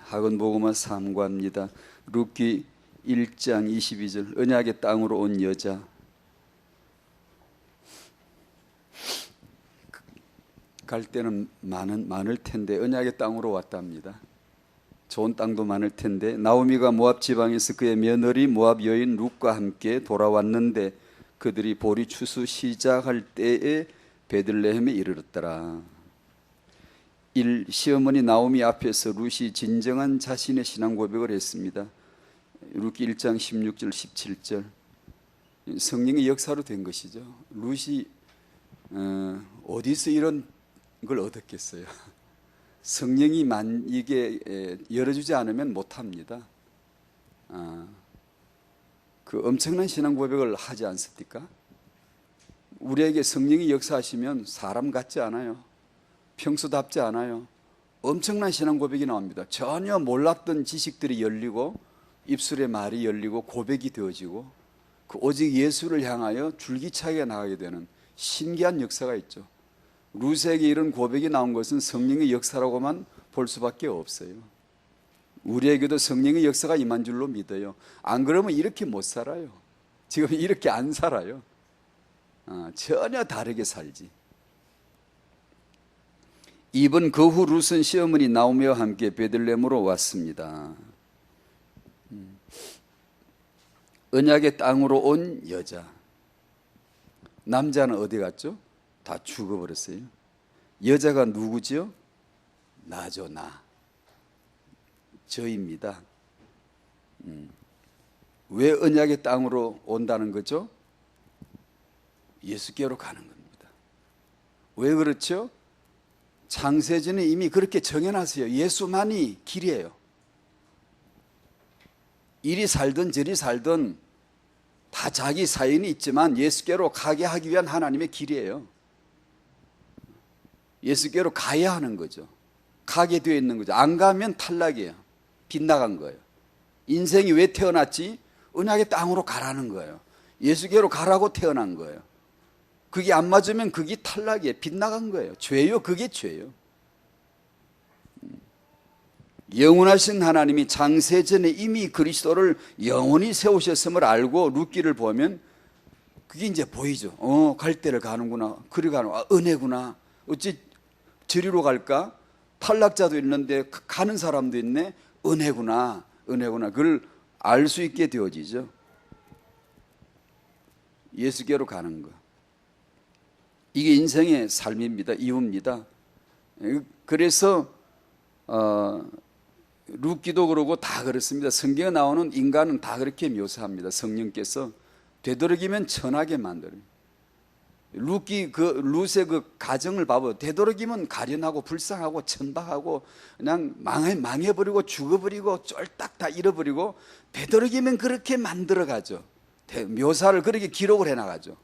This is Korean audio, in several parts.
학원복음화 3과입니다. 룻기 1장 22절 언약의 땅으로 온 여자. 갈 때는 많을 텐데 언약의 땅으로 왔답니다. 좋은 땅도 많을 텐데 나오미가 모압 지방에서 그의 며느리 모압 여인 룻과 함께 돌아왔는데 그들이 보리 추수 시작할 때에 베들레헴에 이르렀더라. 1. 시어머니 나오미 앞에서 룻이 진정한 자신의 신앙 고백을 했습니다. 룻기 1장 16절 17절 성령의 역사로 된 것이죠. 룻이 어디서 이런 걸 얻었겠어요. 성령이 이게 열어주지 않으면 못합니다. 그 엄청난 신앙 고백을 하지 않습니까? 우리에게 성령이 역사하시면 사람 같지 않아요. 평소답지 않아요. 엄청난 신앙 고백이 나옵니다. 전혀 몰랐던 지식들이 열리고 입술의 말이 열리고 고백이 되어지고 그 오직 예수를 향하여 줄기차게 나가게 되는 신기한 역사가 있죠. 룻에게 이런 고백이 나온 것은 성령의 역사라고만 볼 수밖에 없어요. 우리에게도 성령의 역사가 임한 줄로 믿어요. 안 그러면 이렇게 못 살아요. 지금 이렇게 안 살아요. 전혀 다르게 살지. 2번 그 후 룻은 시어머니 나오미와 함께 베들레헴으로 왔습니다. 언약의 땅으로 온 여자. 남자는 어디 갔죠? 다 죽어버렸어요. 여자가 누구죠? 나죠, 나. 저입니다. 왜 언약의 땅으로 온다는 거죠? 예수께로 가는 겁니다. 왜 그렇죠? 창세전에 이미 그렇게 정해놨어요. 예수만이 길이에요. 이리 살든 저리 살든 다 자기 사연이 있지만 예수께로 가게 하기 위한 하나님의 길이에요. 예수께로 가야 하는 거죠. 가게 되어 있는 거죠. 안 가면 탈락이에요. 빗나간 거예요. 인생이 왜 태어났지? 언약의 땅으로 가라는 거예요. 예수께로 가라고 태어난 거예요. 그게 안 맞으면 그게 탈락이에요. 빗나간 거예요. 죄요. 그게 죄요. 영원하신 하나님이 창세전에 이미 그리스도를 영원히 세우셨음을 알고 룻기를 보면 그게 이제 보이죠. 갈 때를 가는구나. 그리 가는 은혜구나. 어찌 저리로 갈까? 탈락자도 있는데 가는 사람도 있네. 은혜구나. 은혜구나. 그걸 알 수 있게 되어지죠. 예수께로 가는 거. 이게 인생의 삶입니다. 이유입니다. 그래서 룻기도 그러고 다 그렇습니다. 성경에 나오는 인간은 다 그렇게 묘사합니다. 성령께서 되도록이면 천하게 만들어요. 룻의 그 가정을 봐봐요. 되도록이면 가련하고 불쌍하고 천박하고 그냥 망해버리고 죽어버리고 쫄딱 다 잃어버리고 되도록이면 그렇게 만들어가죠. 묘사를 그렇게 기록을 해나가죠.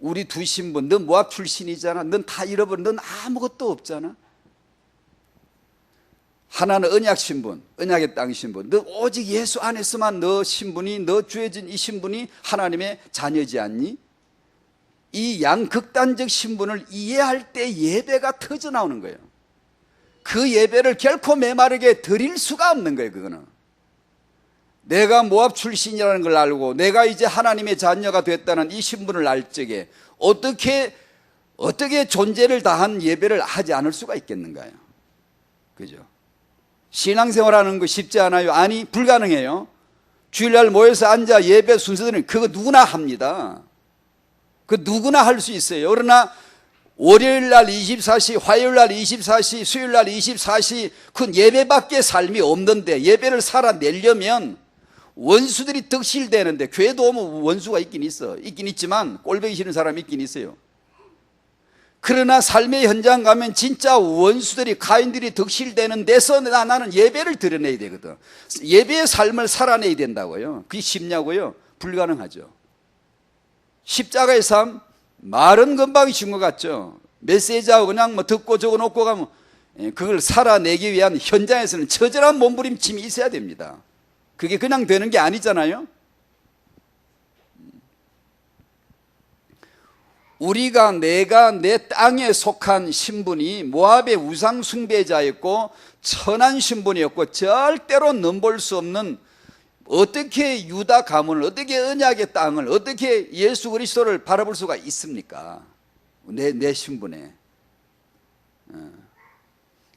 우리 두 신부, 넌 모압 출신이잖아. 넌 다 잃어버린, 넌 아무것도 없잖아. 하나는 언약 신분, 언약의 땅 신분. 너 오직 예수 안에서만 너 신분이, 너 주어진 이 신분이 하나님의 자녀지 않니? 이 양극단적 신분을 이해할 때 예배가 터져 나오는 거예요. 그 예배를 결코 메마르게 드릴 수가 없는 거예요. 그거는 내가 모압 출신이라는 걸 알고 내가 이제 하나님의 자녀가 됐다는 이 신분을 알 적에 어떻게 존재를 다한 예배를 하지 않을 수가 있겠는가요? 그죠? 신앙생활하는 거 쉽지 않아요? 아니, 불가능해요. 주일날 모여서 앉아 예배 순서들은 그거 누구나 합니다. 그 누구나 할 수 있어요. 그러나 월요일날 24시, 화요일날 24시, 수요일날 24시 그 예배밖에 삶이 없는데 예배를 살아내려면 원수들이 득실되는데 교회도 오면 원수가 있긴 있지만 꼴보기 싫은 사람이 있긴 있어요. 그러나 삶의 현장 가면 진짜 원수들이 가인들이 득실되는 데서 나는 예배를 드러내야 되거든. 예배의 삶을 살아내야 된다고요. 그게 쉽냐고요? 불가능하죠. 십자가의 삶 말은 금방 쉬운 것 같죠. 메시지하고 그냥 듣고 적어놓고 가면 그걸 살아내기 위한 현장에서는 처절한 몸부림침이 있어야 됩니다. 그게 그냥 되는 게 아니잖아요. 내가 내 땅에 속한 신분이 모압의 우상 숭배자였고 천한 신분이었고 절대로 넘볼 수 없는, 어떻게 유다 가문을, 어떻게 언약의 땅을, 어떻게 예수 그리스도를 바라볼 수가 있습니까? 내 신분에.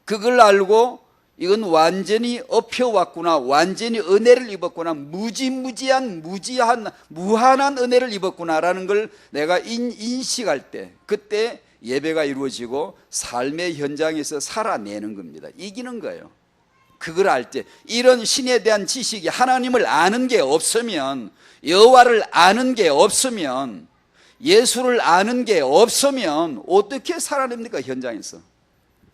그걸 알고 이건 완전히 엎혀왔구나, 완전히 은혜를 입었구나, 무한한 은혜를 입었구나라는 걸 내가 인식할 때, 그때 예배가 이루어지고 삶의 현장에서 살아내는 겁니다. 이기는 거예요. 그걸 알 때, 이런 신에 대한 지식이, 하나님을 아는 게 없으면, 여호와를 아는 게 없으면, 예수를 아는 게 없으면 어떻게 살아냅니까? 현장에서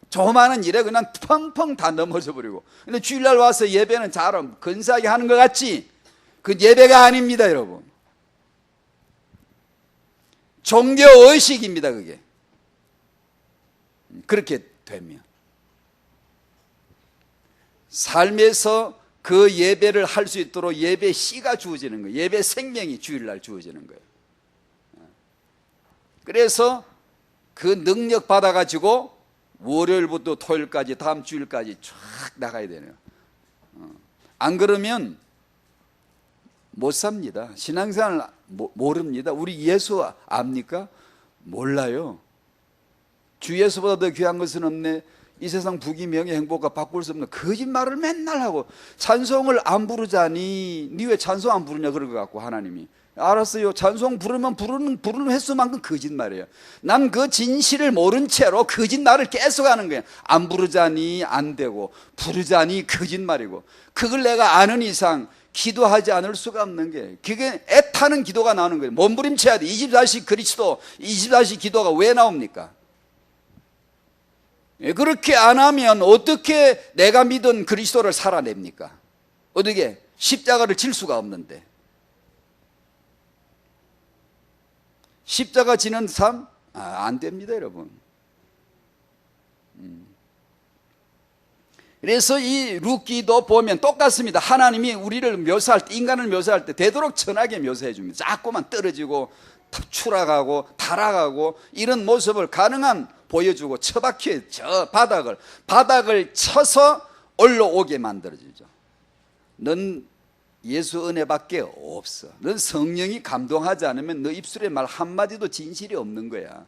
조그마한 일에 그냥 펑펑 다 넘어져 버리고. 근데 주일날 와서 예배는 잘하면 근사하게 하는 것 같지? 그 예배가 아닙니다, 여러분. 종교의식입니다, 그게. 그렇게 되면 삶에서 그 예배를 할 수 있도록 예배 씨가 주어지는 거예요. 예배 생명이 주일날 주어지는 거예요. 그래서 그 능력 받아가지고 월요일부터 토요일까지, 다음 주일까지 쫙 나가야 되네요. 안 그러면 못 삽니다. 신앙생활 모릅니다. 우리 예수 압니까? 몰라요. 주 예수보다 더 귀한 것은 없네. 이 세상 부귀 명예 행복과 바꿀 수 없는 거짓말을 맨날 하고, 찬송을 안 부르자니 니 왜 찬송 안 부르냐 그럴 것 같고, 하나님이 알았어요. 찬송 부르면 부르는 횟수만큼 거짓말이에요. 난 그 진실을 모른 채로 거짓말을 계속하는 거예요. 안 부르자니 안 되고, 부르자니 거짓말이고. 그걸 내가 아는 이상 기도하지 않을 수가 없는 게, 그게 애타는 기도가 나오는 거예요. 몸부림쳐야 돼. 24시 그리스도, 24시 기도가 왜 나옵니까? 그렇게 안 하면 어떻게 내가 믿은 그리스도를 살아냅니까? 어떻게? 십자가를 질 수가 없는데. 십자가 지는 삶? 안 됩니다, 여러분. 그래서 이 룻기도 보면 똑같습니다. 하나님이 우리를 묘사할 때, 인간을 묘사할 때 되도록 천하게 묘사해 줍니다. 자꾸만 떨어지고 추락하고 타락하고 이런 모습을 가능한 보여주고, 처박혀 저 바닥을 쳐서 올라오게 만들어주죠. 넌 예수 은혜밖에 없어. 넌 성령이 감동하지 않으면 너 입술에 말 한마디도 진실이 없는 거야.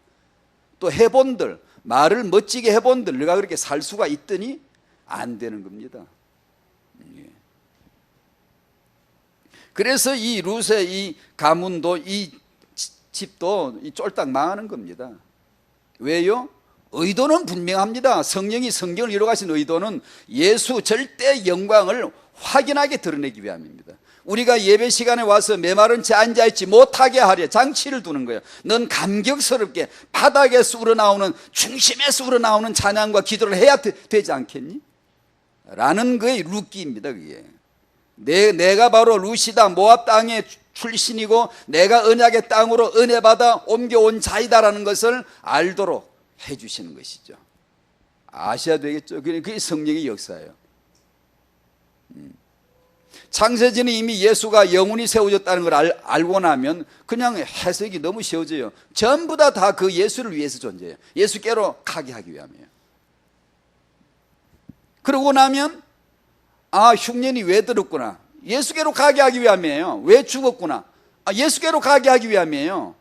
또 해본들, 말을 멋지게 해본들, 너가 그렇게 살 수가 있더니 안 되는 겁니다. 그래서 이 룻의 이 가문도, 이 집도 쫄딱 망하는 겁니다. 왜요? 의도는 분명합니다. 성령이 성경을 이루어가신 의도는 예수 절대 영광을 확연하게 드러내기 위함입니다. 우리가 예배 시간에 와서 메마른 채 앉아있지 못하게 하려 장치를 두는 거예요. 넌 감격스럽게 바닥에서 우러나오는, 중심에서 우러나오는 찬양과 기도를 해야 되지 않겠니? 라는 거의 룻기입니다. 그게 내가 바로 룻이다, 모압 땅의 출신이고 내가 언약의 땅으로 은혜 받아 옮겨온 자이다라는 것을 알도록 해주시는 것이죠. 아셔야 되겠죠. 그게 성령의 역사예요. 창세전에 이미 예수가 영원히 세워졌다는 걸 알고 나면 그냥 해석이 너무 쉬워져요. 전부 다 그 예수를 위해서 존재해요. 예수께로 가게 하기 위함이에요. 그러고 나면 흉년이 왜 들었구나, 예수께로 가게 하기 위함이에요. 왜 죽었구나, 예수께로 가게 하기 위함이에요.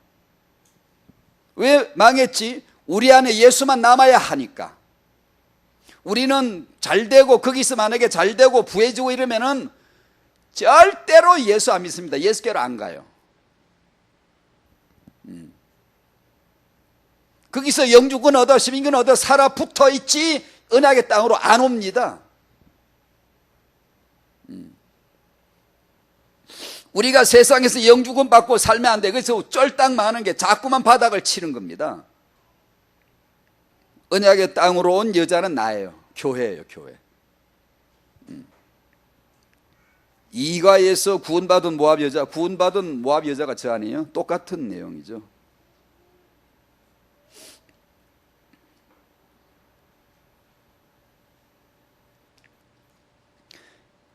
왜 망했지? 우리 안에 예수만 남아야 하니까. 우리는 잘되고 거기서 만약에 잘되고 부해지고 이러면은 절대로 예수 안 믿습니다. 예수께로 안 가요. 거기서 영주권 얻어 시민권 얻어 살아 붙어 있지 언약의 땅으로 안 옵니다. 우리가 세상에서 영주권 받고 살면 안 돼. 그래서 쫄딱 많은 게 자꾸만 바닥을 치는 겁니다. 언약의 땅으로 온 여자는 나예요. 교회예요, 교회. 이가에서 구원받은 모압 여자가 저 아니에요? 똑같은 내용이죠.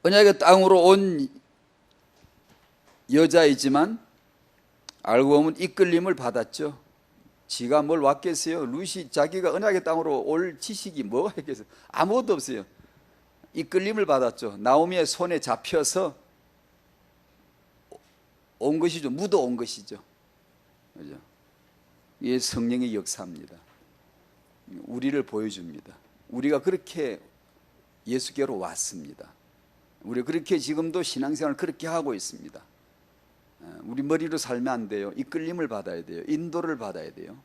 언약의 땅으로 온 여자이지만 알고 보면 이끌림을 받았죠. 지가 뭘 왔겠어요? 루시 자기가 언약의 땅으로 올 지식이 뭐가 있겠어요? 아무것도 없어요. 이끌림을 받았죠. 나오미의 손에 잡혀서 온 것이죠. 묻어 온 것이죠. 그죠? 이게 성령의 역사입니다. 우리를 보여줍니다. 우리가 그렇게 예수께로 왔습니다. 우리 그렇게 지금도 신앙생활을 그렇게 하고 있습니다. 우리 머리로 살면 안 돼요. 이끌림을 받아야 돼요. 인도를 받아야 돼요.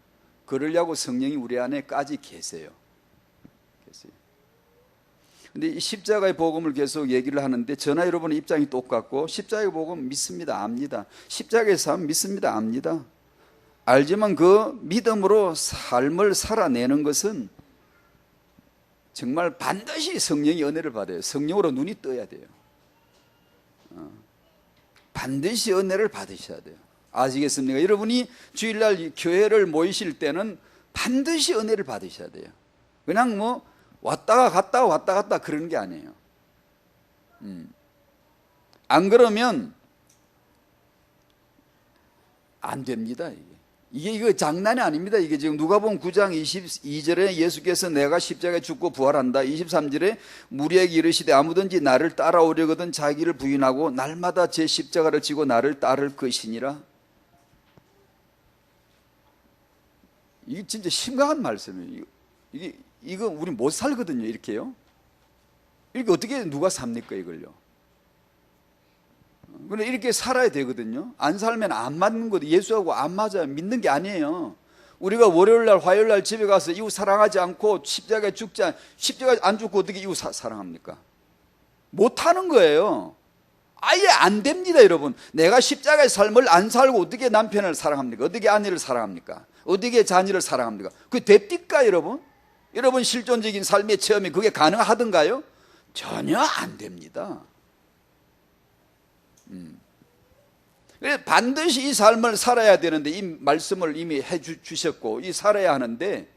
그러려고 성령이 우리 안에까지 계세요. 근데 이 십자가의 복음을 계속 얘기를 하는데 저나 여러분의 입장이 똑같고, 십자가의 복음 믿습니다, 압니다. 십자가의 삶 믿습니다, 압니다. 알지만 그 믿음으로 삶을 살아내는 것은 정말 반드시 성령의 은혜를 받아요. 성령으로 눈이 떠야 돼요. 반드시 은혜를 받으셔야 돼요. 아시겠습니까? 여러분이 주일날 교회를 모이실 때는 반드시 은혜를 받으셔야 돼요. 그냥 뭐 왔다가 갔다가 왔다 갔다 그러는 게 아니에요. 안 그러면 안 됩니다. 이게 이거 장난이 아닙니다. 이게 지금 누가복음 9장 22절에 예수께서 내가 십자가에 죽고 부활한다. 23절에 무리에게 이르시되 아무든지 나를 따라오려거든 자기를 부인하고 날마다 제 십자가를 지고 나를 따를 것이니라. 이게 진짜 심각한 말씀이에요. 이거 우리 못 살거든요. 이렇게요. 이렇게 어떻게 누가 삽니까 이걸요? 근데 이렇게 살아야 되거든요. 안 살면 안 맞는 거도 예수하고 안 맞아요. 믿는 게 아니에요. 우리가 월요일날 화요일날 집에 가서 이웃 사랑하지 않고 십자가에 죽지 십자가에 안 죽고 어떻게 이웃 사랑합니까? 못하는 거예요. 아예 안 됩니다. 여러분, 내가 십자가의 삶을 안 살고 어떻게 남편을 사랑합니까? 어떻게 아내를 사랑합니까? 어떻게 자녀를 사랑합니까? 그게 됩니까 여러분? 여러분 실존적인 삶의 체험이 그게 가능하던가요? 전혀 안 됩니다. 반드시 이 삶을 살아야 되는데, 이 말씀을 이미 해주셨고 이 살아야 하는데,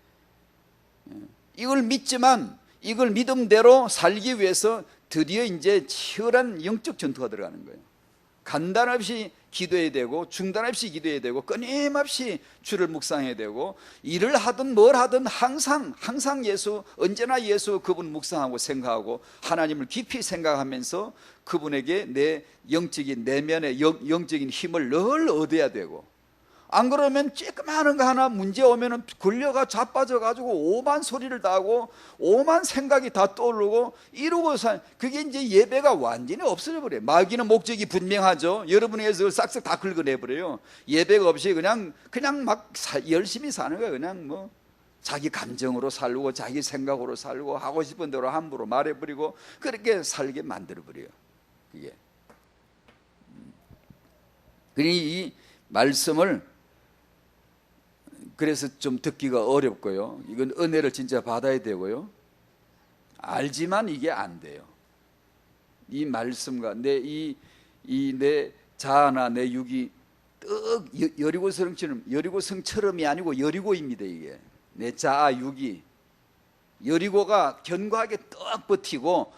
이걸 믿지만 이걸 믿음대로 살기 위해서 드디어 이제 치열한 영적 전투가 들어가는 거예요. 간단 없이 기도해야 되고 중단 없이 기도해야 되고 끊임없이 주를 묵상해야 되고, 일을 하든 뭘 하든 항상 예수, 언제나 예수 그분 묵상하고 생각하고 하나님을 깊이 생각하면서 그분에게 내 영적인 내면의 영적인 힘을 늘 얻어야 되고, 안 그러면 쬐끄마한 거 하나 문제 오면은 걸려가 자빠져 가지고 오만 소리를 다 하고 오만 생각이 다 떠오르고 이러고 그게 이제 예배가 완전히 없어져 버려요. 마귀는 목적이 분명하죠. 여러분에서 싹싹 다 긁어내 버려요. 예배가 없이 그냥 막 열심히 사는 거예요. 그냥 뭐 자기 감정으로 살고 자기 생각으로 살고 하고 싶은 대로 함부로 말해 버리고 그렇게 살게 만들어 버려요. 그게. 그러니 이 말씀을 그래서 좀 듣기가 어렵고요. 이건 은혜를 진짜 받아야 되고요. 알지만 이게 안 돼요. 이 말씀과 내 자아나 내 육이 여리고성처럼이 아니고 여리고입니다. 이게 내 자아 육이 여리고가 견고하게 떡 버티고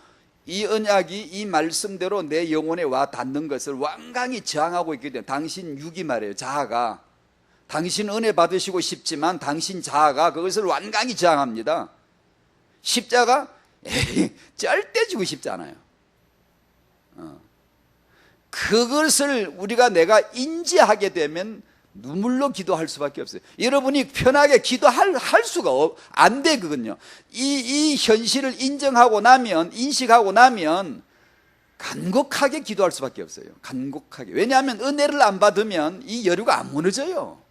이 언약이 이 말씀대로 내 영혼에 와 닿는 것을 완강히 저항하고 있기 때문에, 당신 육이 말이에요. 자아가 당신 은혜 받으시고 싶지만 당신 자아가 그것을 완강히 저항합니다. 십자가 절대 지고 싶지 않아요. 그것을 내가 인지하게 되면 눈물로 기도할 수밖에 없어요. 여러분이 편하게 기도할 수가 안 돼. 그건요. 이 현실을 인정하고 나면, 인식하고 나면 간곡하게 기도할 수밖에 없어요. 간곡하게. 왜냐하면 은혜를 안 받으면 이 여류가 안 무너져요.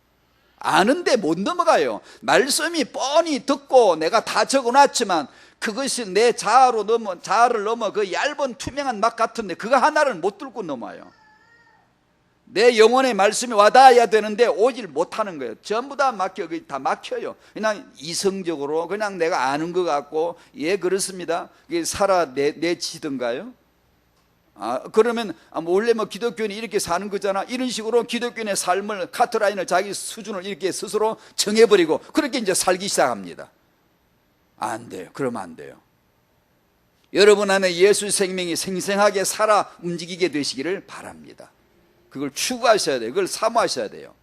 아는데 못 넘어가요. 말씀이 뻔히 듣고 내가 다 적어놨지만 그것이 내 자아를 넘어 그 얇은 투명한 막 같은데 그거 하나를 못 뚫고 넘어요. 내 영혼의 말씀이 와닿아야 되는데 오질 못하는 거예요. 전부 다 막혀요. 그냥 이성적으로 그냥 내가 아는 것 같고, 예 그렇습니다. 그게 살아내치던가요? 그러면 원래 기독교인이 이렇게 사는 거잖아. 이런 식으로 기독교인의 삶을 카트라인을 자기 수준을 이렇게 스스로 정해버리고 그렇게 이제 살기 시작합니다. 안 돼요. 그러면 안 돼요. 여러분 안에 예수 생명이 생생하게 살아 움직이게 되시기를 바랍니다. 그걸 추구하셔야 돼요. 그걸 사모하셔야 돼요.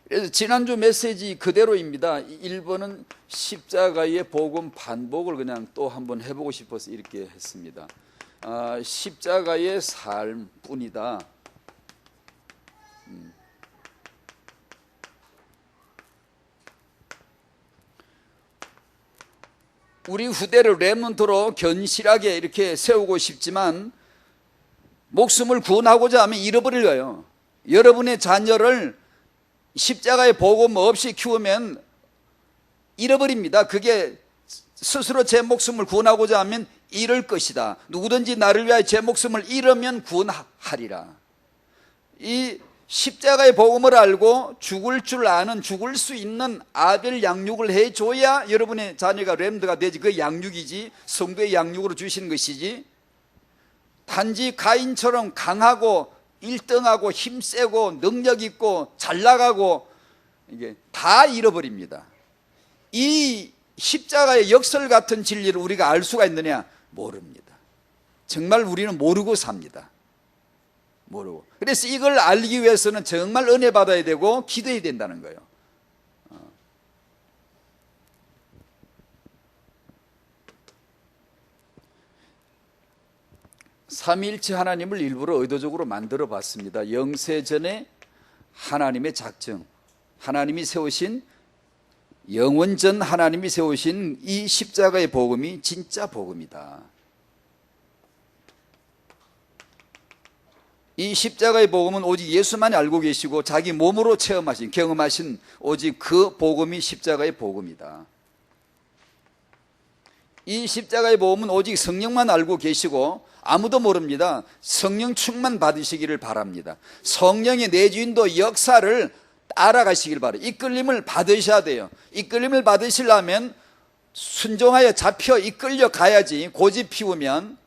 그래서 지난주 메시지 그대로입니다. 1번은 십자가의 복음 반복을 그냥 또 한번 해보고 싶어서 이렇게 했습니다. 십자가의 삶뿐이다. 우리 후대를 렘넌트로 견실하게 이렇게 세우고 싶지만 목숨을 구원하고자 하면 잃어버려요. 여러분의 자녀를 십자가의 복음 없이 키우면 잃어버립니다. 그게 스스로 제 목숨을 구원하고자 하면 잃을 것이다. 누구든지 나를 위하여 제 목숨을 잃으면 구원하리라. 이 십자가의 복음을 알고 죽을 줄 아는, 죽을 수 있는 아벨 양육을 해줘야 여러분의 자녀가 렘드가 되지. 그 양육이지, 성도의 양육으로 주시는 것이지, 단지 가인처럼 강하고 1등하고 힘세고 능력 있고 잘 나가고 이게 다 잃어버립니다. 이 십자가의 역설 같은 진리를 우리가 알 수가 있느냐? 모릅니다. 정말 우리는 모르고 삽니다. 모르고. 그래서 이걸 알기 위해서는 정말 은혜 받아야 되고 기도해야 된다는 거예요. 삼위일체 하나님을 일부러 의도적으로 만들어 봤습니다. 영세전에 하나님의 작정, 하나님이 세우신, 영원전 하나님이 세우신 이 십자가의 복음이 진짜 복음이다. 이 십자가의 복음은 오직 예수만이 알고 계시고 자기 몸으로 체험하신, 경험하신 오직 그 복음이 십자가의 복음이다. 이 십자가의 복음은 오직 성령만 알고 계시고 아무도 모릅니다. 성령 충만 받으시기를 바랍니다. 성령의 내주인도 역사를 따라가시길 바라요. 이끌림을 받으셔야 돼요. 이끌림을 받으시려면 순종하여 잡혀 이끌려 가야지. 고집 피우면,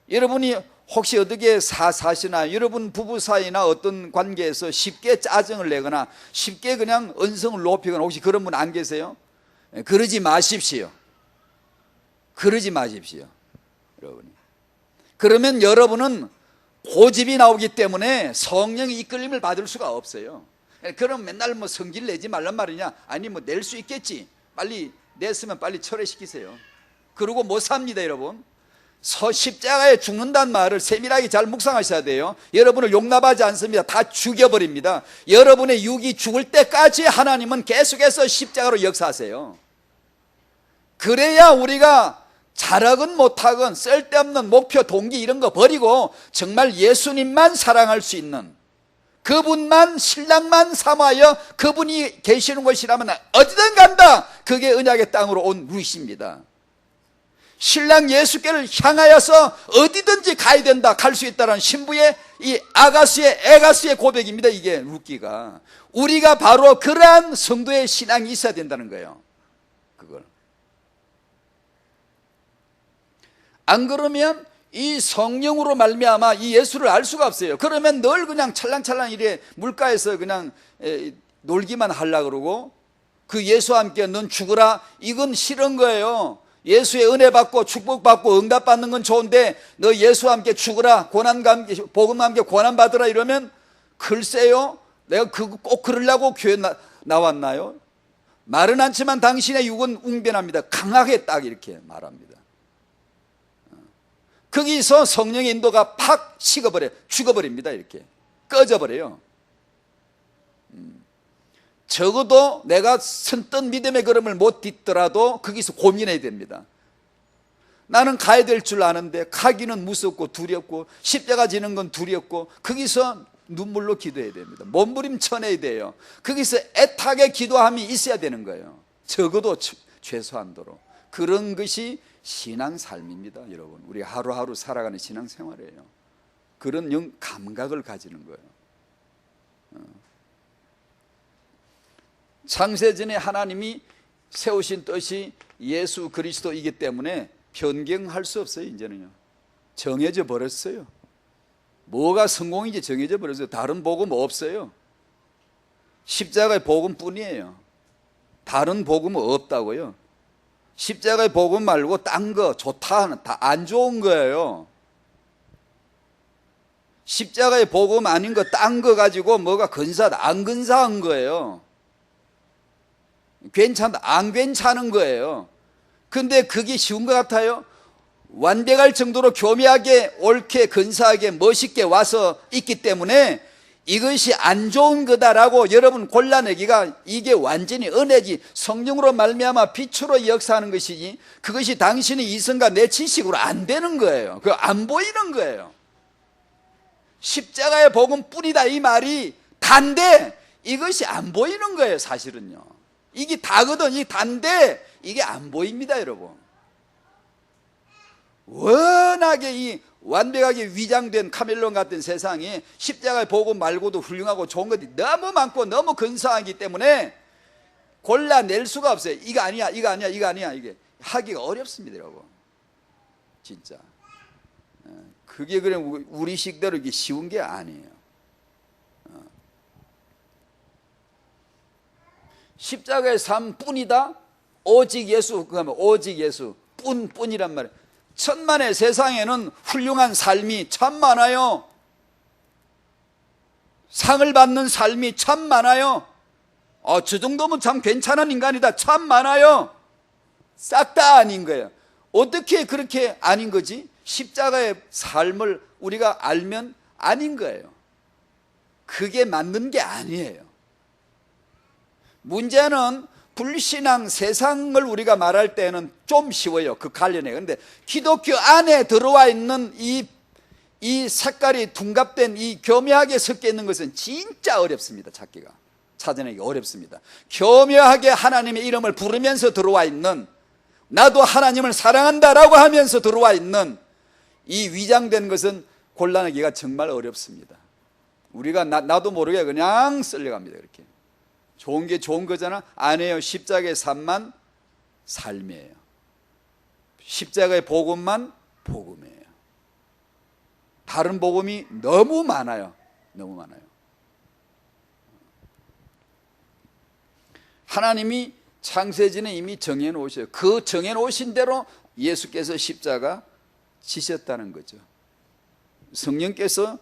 여러분이 혹시 어떻게 사시나, 여러분 부부 사이나 어떤 관계에서 쉽게 짜증을 내거나 쉽게 그냥 언성을 높이거나 혹시 그런 분 안 계세요? 그러지 마십시오. 그러지 마십시오, 여러분이. 그러면 여러분은 고집이 나오기 때문에 성령의 이끌림을 받을 수가 없어요. 그럼 맨날 뭐 성질 내지 말란 말이냐? 아니 뭐 낼 수 있겠지. 빨리 냈으면 빨리 철회시키세요. 그러고 못 삽니다, 여러분. 십자가에 죽는다는 말을 세밀하게 잘 묵상하셔야 돼요. 여러분을 용납하지 않습니다. 다 죽여버립니다. 여러분의 육이 죽을 때까지 하나님은 계속해서 십자가로 역사하세요. 그래야 우리가 잘하건 못하건 쓸데없는 목표, 동기 이런 거 버리고 정말 예수님만 사랑할 수 있는, 그분만, 신랑만 삼아여 그분이 계시는 곳이라면 어디든 간다. 그게 언약의 땅으로 온 루이십니다. 신랑 예수께를 향하여서 어디든지 가야 된다, 갈 수 있다는 신부의 이 아가스의, 에가스의 고백입니다. 이게 루키가. 우리가 바로 그러한 성도의 신앙이 있어야 된다는 거예요. 그걸. 안 그러면 이 성령으로 말미암아 이 예수를 알 수가 없어요. 그러면 늘 그냥 찰랑찰랑 이래 물가에서 그냥 놀기만 하려고 그러고, 그 예수와 함께 넌 죽으라, 이건 싫은 거예요. 예수의 은혜 받고 축복받고 응답 받는 건 좋은데 너 예수와 함께 죽으라, 복음과 함께 고난 받으라 이러면, 글쎄요, 내가 꼭 그러려고 교회 나왔나요? 말은 않지만 당신의 육은 웅변합니다. 강하게 딱 이렇게 말합니다. 거기서 성령의 인도가 팍 식어버려요. 죽어버립니다. 이렇게 꺼져버려요. 적어도 내가 선뜻 믿음의 걸음을 못 딛더라도 거기서 고민해야 됩니다. 나는 가야 될 줄 아는데 가기는 무섭고 두렵고 십자가 지는 건 두렵고, 거기서 눈물로 기도해야 됩니다. 몸부림쳐내야 돼요. 거기서 애타게 기도함이 있어야 되는 거예요. 적어도 최소한도로. 그런 것이 신앙 삶입니다, 여러분. 우리 하루하루 살아가는 신앙 생활이에요. 그런 감각을 가지는 거예요. 창세전에 하나님이 세우신 뜻이 예수 그리스도이기 때문에 변경할 수 없어요. 이제는요, 정해져 버렸어요. 뭐가 성공인지 정해져 버렸어요. 다른 복음 없어요. 십자가의 복음뿐이에요. 다른 복음은 없다고요. 십자가의 복음 말고 딴 거 좋다 하는 다 안 좋은 거예요. 십자가의 복음 아닌 거 딴 거 가지고 뭐가 근사하다 안 근사한 거예요. 괜찮다 안 괜찮은 거예요. 근데 그게 쉬운 것 같아요? 완벽할 정도로 교묘하게 옳게 근사하게 멋있게 와서 있기 때문에 이것이 안 좋은 거다라고 여러분 골라내기가 이게 완전히 은혜지 성령으로 말미암아 빛으로 역사하는 것이지 그것이 당신의 이성과 내 지식으로 안 되는 거예요. 그거 안 보이는 거예요. 십자가의 복음 뿐이다 이 말이 단데 이것이 안 보이는 거예요. 사실은요 이게 다거든. 이 단데 이게 안 보입니다 여러분. 워낙에 이 완벽하게 위장된 카멜론 같은 세상에 십자가의 복음 말고도 훌륭하고 좋은 것들이 너무 많고 너무 근사하기 때문에 골라낼 수가 없어요. 이거 아니야 이거 아니야 이거 아니야 이게 하기가 어렵습니다 여러분. 진짜 그게 그냥 우리 식대로 이게 쉬운 게 아니에요. 십자가의 삶뿐이다 오직 예수 그러면 오직 예수 뿐이란 말이에요. 천만의 세상에는 훌륭한 삶이 참 많아요. 상을 받는 삶이 참 많아요. 저 정도면 참 괜찮은 인간이다 참 많아요. 싹 다 아닌 거예요. 어떻게 그렇게 아닌 거지? 십자가의 삶을 우리가 알면 아닌 거예요. 그게 맞는 게 아니에요. 문제는 불신앙 세상을 우리가 말할 때는 좀 쉬워요. 그 관련해. 그런데 기독교 안에 들어와 있는 이 색깔이 둔갑된 이 교묘하게 섞여 있는 것은 진짜 어렵습니다. 찾아내기 어렵습니다. 교묘하게 하나님의 이름을 부르면서 들어와 있는 나도 하나님을 사랑한다라고 하면서 들어와 있는 이 위장된 것은 골라내기가 정말 어렵습니다. 우리가 나도 모르게 그냥 쓸려갑니다. 그렇게 좋은 게 좋은 거잖아. 아니에요. 십자가의 삶만 삶이에요. 십자가의 복음만 복음이에요. 다른 복음이 너무 많아요. 너무 많아요. 하나님이 창세전에 이미 정해놓으셔요. 그 정해놓으신 대로 예수께서 십자가 지셨다는 거죠. 성령께서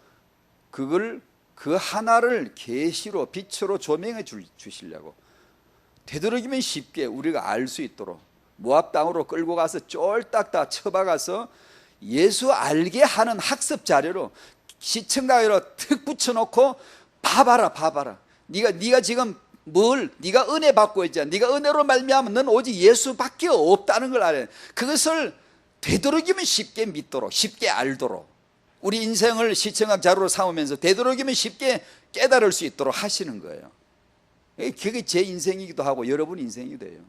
그걸 그 하나를 계시로 빛으로 조명해 주시려고 되도록이면 쉽게 우리가 알 수 있도록 모압 땅으로 끌고 가서 쫄딱 다 쳐박아서 예수 알게 하는 학습 자료로 시청각으로 툭 붙여놓고 봐봐라. 네가 지금 네가 은혜 받고 있잖아. 네가 은혜로 말미암아 넌 오직 예수밖에 없다는 걸 알아야 돼. 그것을 되도록이면 쉽게 믿도록 쉽게 알도록 우리 인생을 시청각 자료로 삼으면서 되도록이면 쉽게 깨달을 수 있도록 하시는 거예요. 그게 제 인생이기도 하고 여러분 인생이기도 해요.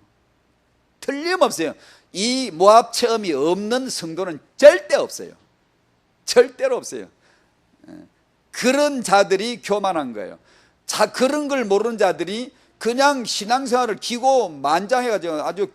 틀림없어요. 이 모압 체험이 없는 성도는 절대 없어요. 절대로 없어요. 그런 자들이 교만한 거예요. 그런 걸 모르는 자들이 그냥 신앙생활을 기고만장해가지고 아주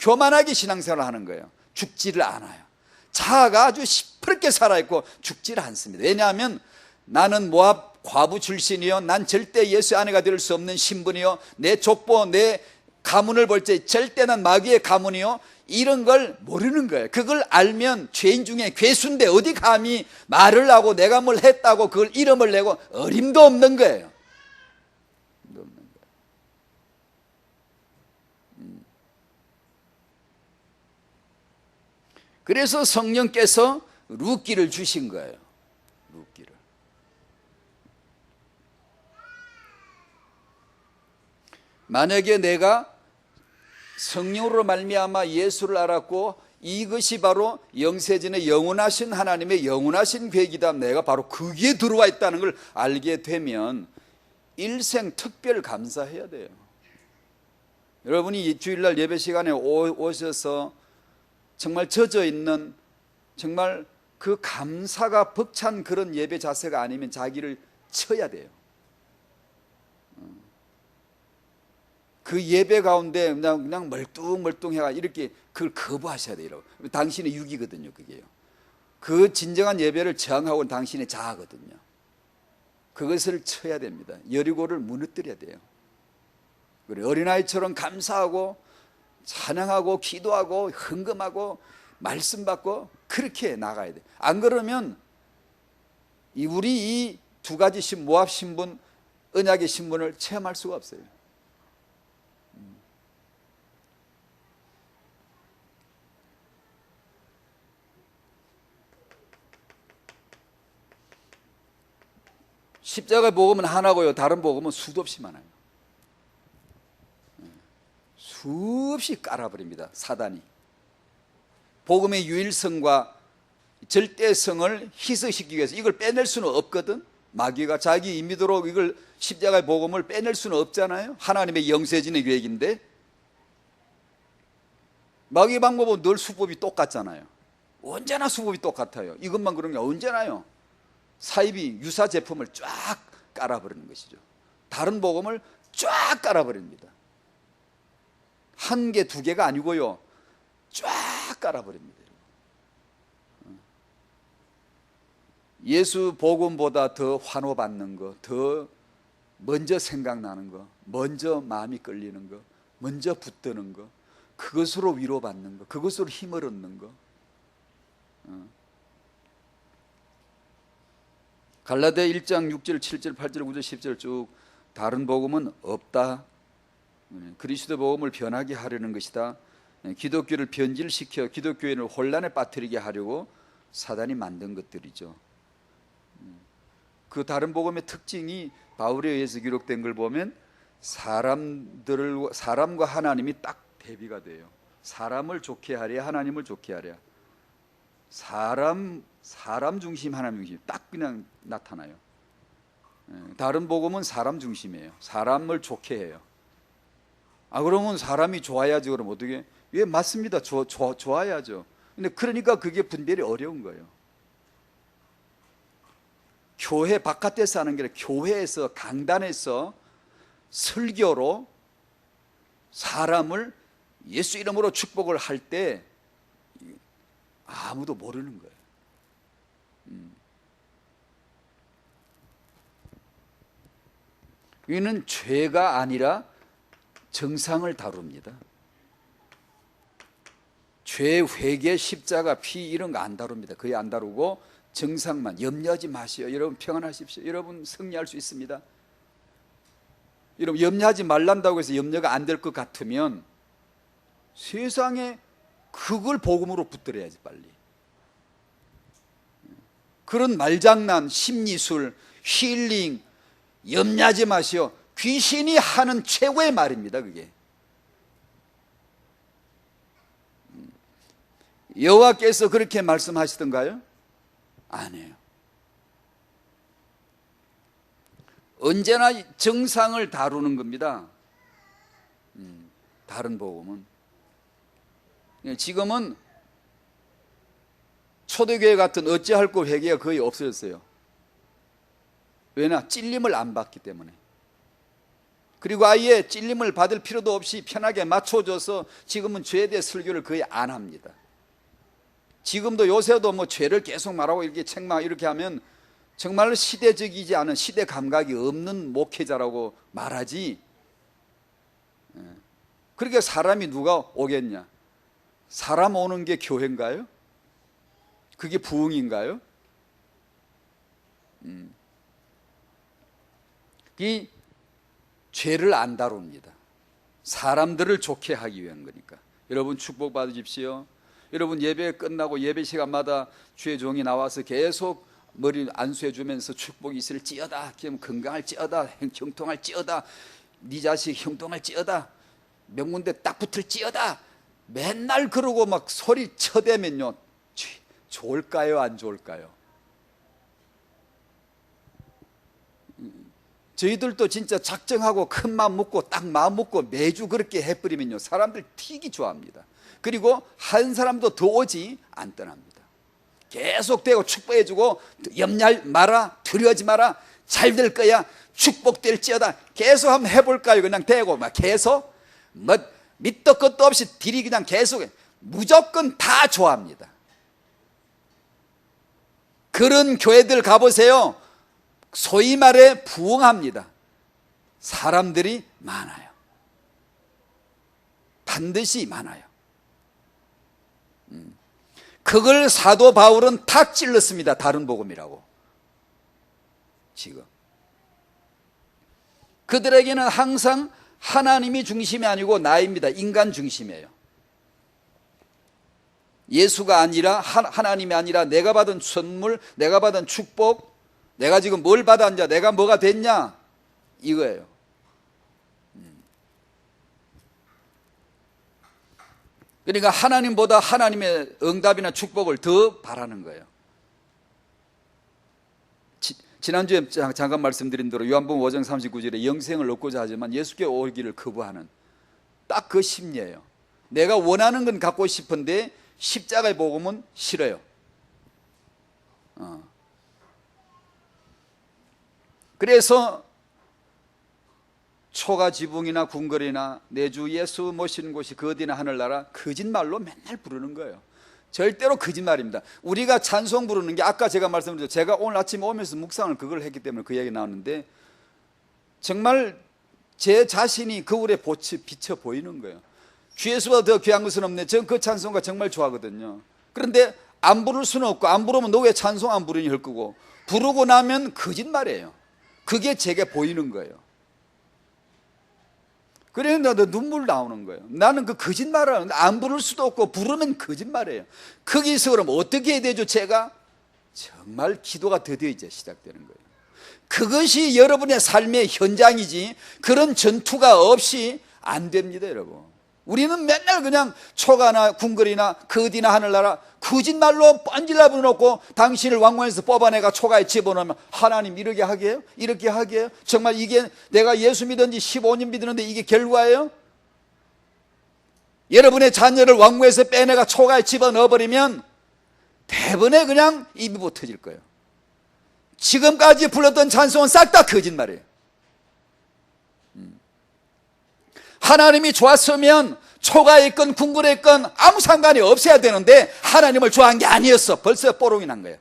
교만하게 신앙생활을 하는 거예요. 죽지를 않아요. 자아가 아주 시퍼렇게 살아있고 죽지를 않습니다. 왜냐하면 나는 모압 과부 출신이요 난 절대 예수 아내가 될 수 없는 신분이요 내 족보 내 가문을 볼 때 절대 난 마귀의 가문이요 이런 걸 모르는 거예요. 그걸 알면 죄인 중에 괴수인데 어디 감히 말을 하고 내가 뭘 했다고 그걸 이름을 내고 어림도 없는 거예요. 그래서 성령께서 룻기를 주신 거예요. 룻기를. 만약에 내가 성령으로 말미암아 예수를 알았고 이것이 바로 영세전에 영원하신 하나님의 영원하신 계획이다. 내가 바로 거기에 들어와 있다는 걸 알게 되면 일생 특별 감사해야 돼요. 여러분이 주일날 예배 시간에 오셔서 정말 젖어 있는 정말 그 감사가 벅찬 그런 예배 자세가 아니면 자기를 쳐야 돼요. 그 예배 가운데 그냥 멀뚱멀뚱해가 이렇게 그걸 거부하셔야 돼요. 당신의 육이거든요. 그게요. 그 진정한 예배를 저항하고는 당신의 자아거든요. 그것을 쳐야 됩니다. 여리고를 무너뜨려야 돼요. 그리고 어린아이처럼 감사하고 찬양하고 기도하고 헌금하고 말씀 받고 그렇게 나가야 돼. 안 그러면 우리 이 두 가지 모압 신분, 언약의 신분을 체험할 수가 없어요. 십자가의 복음은 하나고요, 다른 복음은 수도 없이 많아요. 수없이 깔아버립니다, 사단이. 복음의 유일성과 절대성을 희석시키기 위해서 이걸 빼낼 수는 없거든. 마귀가 자기 임의대로 이걸 십자가의 복음을 빼낼 수는 없잖아요. 하나님의 영세진의 계획인데. 마귀의 방법은 늘 수법이 똑같잖아요. 언제나 수법이 똑같아요. 이것만 그런 게 언제나요. 사이비 유사 제품을 쫙 깔아버리는 것이죠. 다른 복음을 쫙 깔아버립니다. 한 개, 두 개가 아니고요, 쫙 깔아버립니다. 예수 복음보다 더 환호받는 거, 더 먼저 생각나는 거, 먼저 마음이 끌리는 거, 먼저 붙드는 거, 그것으로 위로받는 거, 그것으로 힘을 얻는 거. 갈라디아 1장 6절, 7절, 8절, 9절, 10절 쭉 다른 복음은 없다. 그리스도 복음을 변하게 하려는 것이다. 기독교를 변질시켜 기독교인을 혼란에 빠뜨리게 하려고 사단이 만든 것들이죠. 그 다른 복음의 특징이 바울에 의해서 기록된 걸 보면 사람과 하나님이 딱 대비가 돼요. 사람을 좋게 하랴, 하나님을 좋게 하랴. 사람 중심, 하나님 중심 딱 그냥 나타나요. 다른 복음은 사람 중심이에요. 사람을 좋게 해요. 그러면 사람이 좋아야지. 그럼 어떻게? 예, 맞습니다. 좋아야죠. 근데 그러니까 그게 분별이 어려운 거예요. 교회 바깥에서 하는 게 아니라 교회에서, 강단에서 설교로 사람을 예수 이름으로 축복을 할 때 아무도 모르는 거예요. 이는 죄가 아니라 정상을 다룹니다. 죄, 회개, 십자가, 피 이런 거 안 다룹니다. 거의 안 다루고 정상만. 염려하지 마시오. 여러분 평안하십시오. 여러분 승리할 수 있습니다. 여러분 염려하지 말란다고 해서 염려가 안 될 것 같으면 세상에 그걸 복음으로 붙들어야지 빨리. 그런 말장난, 심리술, 힐링, 염려하지 마시오. 귀신이 하는 최고의 말입니다. 그게. 여호와께서 그렇게 말씀하시던가요? 아니에요. 언제나 정상을 다루는 겁니다. 다른 복음은. 지금은 초대교회 같은 어찌할 것 회개가 거의 없어졌어요. 왜냐? 찔림을 안 받기 때문에. 그리고 아예 찔림을 받을 필요도 없이 편하게 맞춰줘서 지금은 죄에 대해 설교를 거의 안 합니다. 지금도 요새도 뭐 죄를 계속 말하고 이렇게 책망 이렇게 하면 정말 시대적이지 않은, 시대 감각이 없는 목회자라고 말하지. 그렇게 사람이 누가 오겠냐? 사람 오는 게 교회인가요? 그게 부흥인가요? 이 죄를 안 다룹니다. 사람들을 좋게 하기 위한 거니까. 여러분 축복 받으십시오. 여러분 예배 끝나고 예배 시간마다 주의 종이 나와서 계속 머리 안수해 주면서 축복이 있을 찌어다, 건강할 찌어다, 형통할 찌어다, 네 자식 형통할 찌어다, 명문대 딱 붙을 찌어다, 맨날 그러고 막 소리 쳐대면요, 좋을까요 안 좋을까요? 저희들도 진짜 작정하고 큰 마음 먹고 딱 마음 먹고 매주 그렇게 해버리면요, 사람들 튀기 좋아합니다. 그리고 한 사람도 더 오지 안 떠납니다. 계속되고 축복해주고 염려 마라, 두려워하지 마라, 잘 될 거야, 축복될지어다, 계속 한번 해볼까요? 그냥 되고 막 계속 뭐 밑도 끝도 없이 딜이 그냥 계속 무조건 다 좋아합니다. 그런 교회들 가보세요. 소위 말해 부흥합니다. 사람들이 많아요. 반드시 많아요. 그걸 사도 바울은 탁 찔렀습니다. 다른 복음이라고. 지금. 그들에게는 항상 하나님이 중심이 아니고 나입니다. 인간 중심이에요. 예수가 아니라 하나님이 아니라 내가 받은 선물, 내가 받은 축복, 내가 지금 뭘 받았냐, 내가 뭐가 됐냐, 이거예요. 그러니까 하나님보다 하나님의 응답이나 축복을 더 바라는 거예요. 지난주에 잠깐 말씀드린 대로 요한복음 5장 39절에 영생을 얻고자 하지만 예수께 오기를 거부하는 딱 그 심리예요. 내가 원하는 건 갖고 싶은데 십자가의 복음은 싫어요. 그래서 초가 지붕이나 궁궐이나 내 주 예수 모시는 곳이 그 어디나 하늘나라 거짓말로 맨날 부르는 거예요. 절대로 거짓말입니다. 우리가 찬송 부르는 게 아까 제가 말씀드렸죠. 제가 오늘 아침에 오면서 묵상을 그걸 했기 때문에 그 이야기 나왔는데 정말 제 자신이 거울에 비쳐 보이는 거예요. 주 예수보다 더 귀한 것은 없네. 저는 그 찬송가 정말 좋아하거든요. 그런데 안 부를 수는 없고, 안 부르면 너 왜 찬송 안 부르니 할 거고, 부르고 나면 거짓말이에요. 그게 제게 보이는 거예요. 그래서 나도 눈물 나오는 거예요. 나는 그 거짓말을 하는데 안 부를 수도 없고 부르면 거짓말이에요. 거기서 그럼 어떻게 해야 되죠? 제가 정말 기도가 드디어 이제 시작되는 거예요. 그것이 여러분의 삶의 현장이지 그런 전투가 없이 안 됩니다, 여러분. 우리는 맨날 그냥 초가나 궁궐이나 그 어디나 하늘나라 거짓말로 뻔질라 불어놓고 당신을 왕궁에서 뽑아내가 초가에 집어넣으면 하나님 이렇게 하게 해요? 이렇게 하게 해요? 정말 이게 내가 예수 믿은 지 15년 믿었는데 이게 결과예요? 여러분의 자녀를 왕궁에서 빼내가 초가에 집어넣어버리면 대번에 그냥 입이 붙어질 거예요. 지금까지 불렀던 찬송은 싹 다 거짓말이에요. 하나님이 좋았으면 초가에 있건 궁궐에 있건 아무 상관이 없어야 되는데 하나님을 좋아한 게 아니었어. 벌써 뽀록이 난 거예요.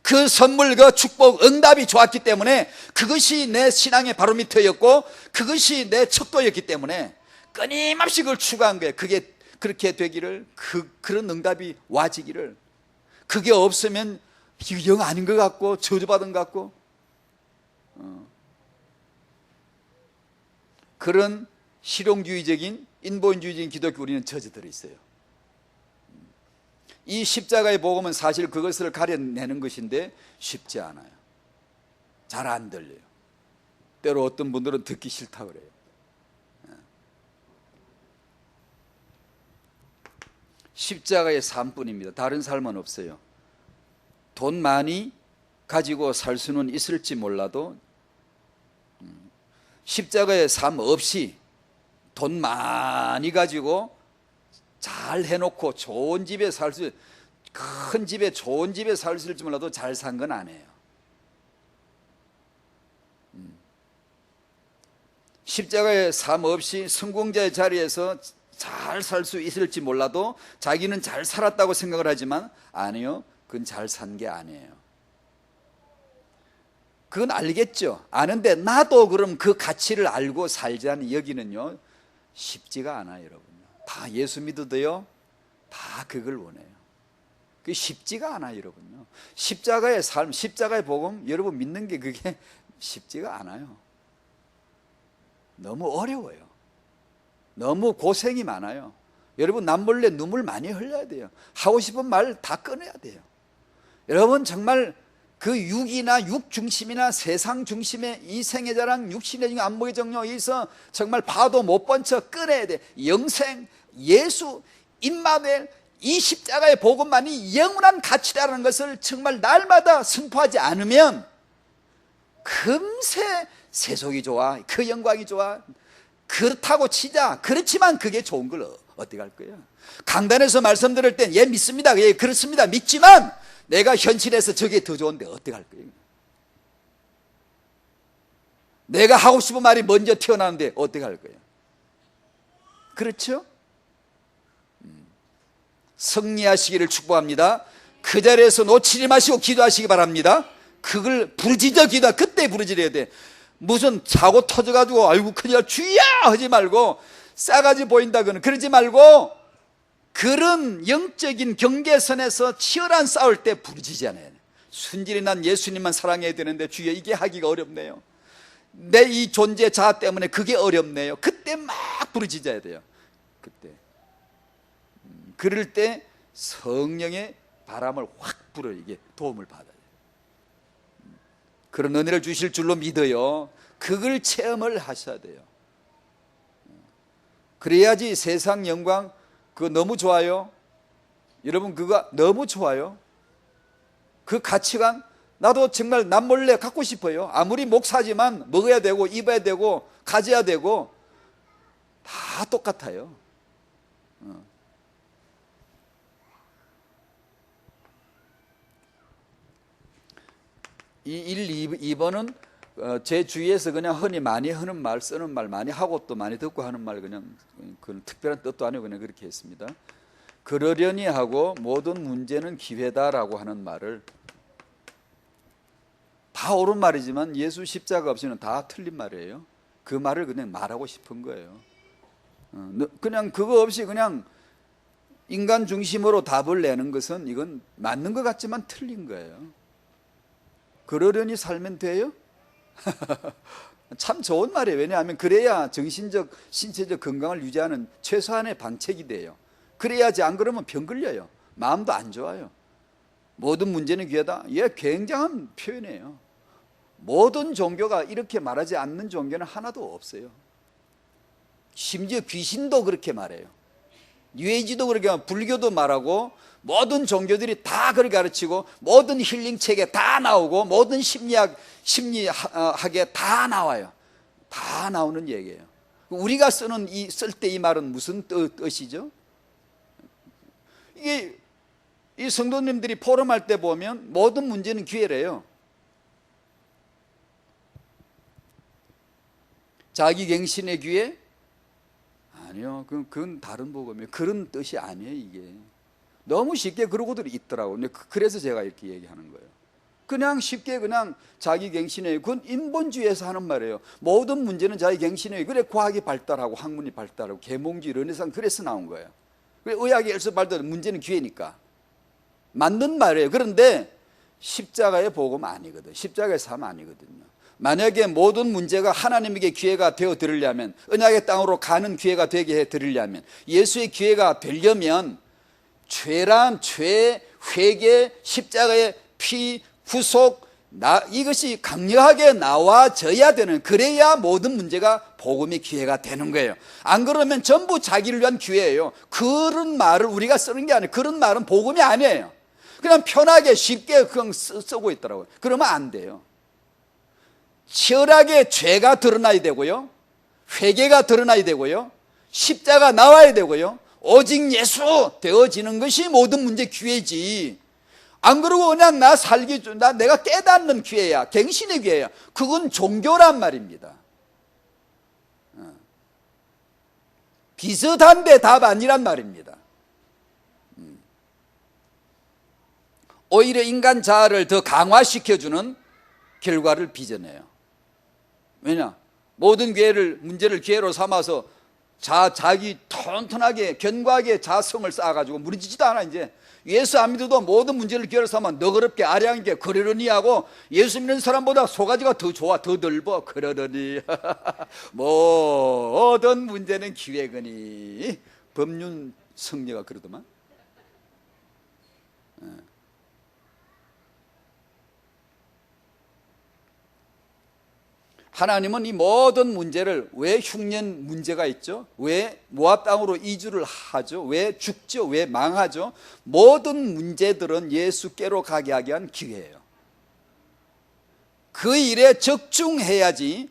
그 선물, 그 축복, 응답이 좋았기 때문에 그것이 내 신앙의 바로미터였고 그것이 내 척도였기 때문에 끊임없이 그걸 추구한 거예요. 그게 그렇게 되기를, 그런 응답이 와지기를. 그게 없으면 영 아닌 것 같고 저주받은 것 같고 그런 실용주의적인 인본주의적인 기독교 우리는 젖어들어 있어요. 이 십자가의 복음은 사실 그것을 가려내는 것인데 쉽지 않아요. 잘 안 들려요. 때로 어떤 분들은 듣기 싫다 그래요. 십자가의 삶뿐입니다. 다른 삶은 없어요. 돈 많이 가지고 살 수는 있을지 몰라도 십자가의 삶 없이 돈 많이 가지고 잘 해놓고 좋은 집에 큰 집에 좋은 집에 살 수 있을지 몰라도 잘 산 건 아니에요. 십자가의 삶 없이 성공자의 자리에서 잘 살 수 있을지 몰라도 자기는 잘 살았다고 생각을 하지만 아니요, 그건 잘 산 게 아니에요. 그건 알겠죠. 아는데 나도 그럼 그 가치를 알고 살자는 여기는요 쉽지가 않아요, 여러분. 다 예수 믿어도요 다 그걸 원해요. 그게 쉽지가 않아요, 여러분요. 십자가의 삶, 십자가의 복음 여러분 믿는 게 그게 쉽지가 않아요. 너무 어려워요. 너무 고생이 많아요. 여러분 남몰래 눈물 많이 흘려야 돼요. 하고 싶은 말 다 꺼내야 돼요. 여러분 정말 그 육이나 육 중심이나 세상 중심의 이 생의 자랑, 육신의 중에 안목의 정욕에서 정말 봐도 못 본 척 꺼내야 돼. 영생, 예수, 임마누엘, 이 십자가의 복음만이 영원한 가치라는 것을 정말 날마다 선포하지 않으면 금세 세속이 좋아, 그 영광이 좋아, 그렇다고 치자. 그렇지만 그게 좋은 걸 어떻게 할 거야? 강단에서 말씀 들을 땐 예 믿습니다, 예 그렇습니다, 믿지만 내가 현실에서 저게 더 좋은데 어떻게 할 거예요? 내가 하고 싶은 말이 먼저 튀어나오는데 어떻게 할 거예요? 그렇죠? 승리하시기를 축복합니다. 그 자리에서 놓치지 마시고 기도하시기 바랍니다. 그걸 부르짖어 기도하, 그때 부르짖어야 돼. 무슨 사고 터져가지고 아이고 큰일 주야 하지 말고, 싸가지 보인다거나 그러지 말고 그런 영적인 경계선에서 치열한 싸울 때 부르짖잖아요. 순진히 난 예수님만 사랑해야 되는데 주여 이게 하기가 어렵네요. 내 이 존재 자아 때문에 그게 어렵네요. 그때 막 부르짖어야 돼요. 그때 그럴 때 성령의 바람을 확 불어 이게 도움을 받아요. 그런 은혜를 주실 줄로 믿어요. 그걸 체험을 하셔야 돼요. 그래야지 세상 영광 그거 너무 좋아요. 여러분 그거 너무 좋아요. 그 가치관 나도 정말 남몰래 갖고 싶어요. 아무리 목사지만 먹어야 되고 입어야 되고 가져야 되고 다 똑같아요. 이 1, 2번은 제 주위에서 그냥 흔히 많이 하는 말, 쓰는 말, 많이 하고 또 많이 듣고 하는 말, 그냥 그 특별한 뜻도 아니고 그냥 그렇게 했습니다. 그러려니 하고 모든 문제는 기회다라고 하는 말을 다 옳은 말이지만 예수 십자가 없이는 다 틀린 말이에요. 그 말을 그냥 말하고 싶은 거예요. 그냥 그거 없이 그냥 인간 중심으로 답을 내는 것은 이건 맞는 것 같지만 틀린 거예요. 그러려니 살면 돼요? 참 좋은 말이에요. 왜냐하면 그래야 정신적, 신체적 건강을 유지하는 최소한의 방책이 돼요. 그래야지 안 그러면 병 걸려요. 마음도 안 좋아요. 모든 문제는 기회다. 예, 굉장한 표현이에요. 모든 종교가 이렇게 말하지 않는 종교는 하나도 없어요. 심지어 귀신도 그렇게 말해요. 뉴에이지도 그렇게 말하고 불교도 말하고 모든 종교들이 다 그렇게 가르치고 모든 힐링 책에 다 나오고 모든 심리학에 다 나와요. 다 나오는 얘기예요. 우리가 쓸 때 이 말은 무슨 뜻이죠? 이게 이 성도님들이 포럼할 때 보면 모든 문제는 기회래요. 자기 갱신의 기회? 아니요. 그건 다른 복음이에요. 그런 뜻이 아니에요, 이게. 너무 쉽게 그러고들 있더라고요. 그래서 제가 이렇게 얘기하는 거예요. 그냥 쉽게 그냥 자기 갱신의 그건 인본주의에서 하는 말이에요. 모든 문제는 자기 갱신의 그래 과학이 발달하고 학문이 발달하고 계몽주의 르네상스 그래서 나온 거예요. 그래 의학이 일서 발달하는 문제는 기회니까. 맞는 말이에요. 그런데 십자가의 복음 아니거든. 십자가의 삶 아니거든요. 만약에 모든 문제가 하나님에게 기회가 되어 드리려면 언약의 땅으로 가는 기회가 되게 해 드리려면 예수의 기회가 되려면 죄란 죄, 회개, 십자가의 피, 후속 이것이 강력하게 나와져야 되는 그래야 모든 문제가 복음의 기회가 되는 거예요. 안 그러면 전부 자기를 위한 기회예요. 그런 말을 우리가 쓰는 게 아니에요. 그런 말은 복음이 아니에요. 그냥 편하게 쉽게 그냥 쓰고 있더라고요. 그러면 안 돼요. 치열하게 죄가 드러나야 되고요. 회개가 드러나야 되고요. 십자가 나와야 되고요. 오직 예수 되어지는 것이 모든 문제 기회지. 안 그러고 그냥 내가 깨닫는 기회야. 갱신의 기회야. 그건 종교란 말입니다. 비슷한데 답 아니란 말입니다. 오히려 인간 자아를 더 강화시켜주는 결과를 빚어내요. 왜냐? 모든 문제를 기회로 삼아서 자기 튼튼하게 견고하게 자성을 쌓아가지고 무너지지도 않아. 이제 예수 안 믿어도 모든 문제를 기회로 삼아 너그럽게 아량하게 그러려니 하고 예수 믿는 사람보다 소가지가 더 좋아 더 넓어 그러려니 모든 문제는 기회거니 법륜 성녀가 그러더만. 하나님은 이 모든 문제를 왜 흉년 문제가 있죠? 왜 모압 땅으로 이주를 하죠? 왜 죽죠? 왜 망하죠? 모든 문제들은 예수께로 가게 하기 위한 기회예요. 그 일에 적중해야지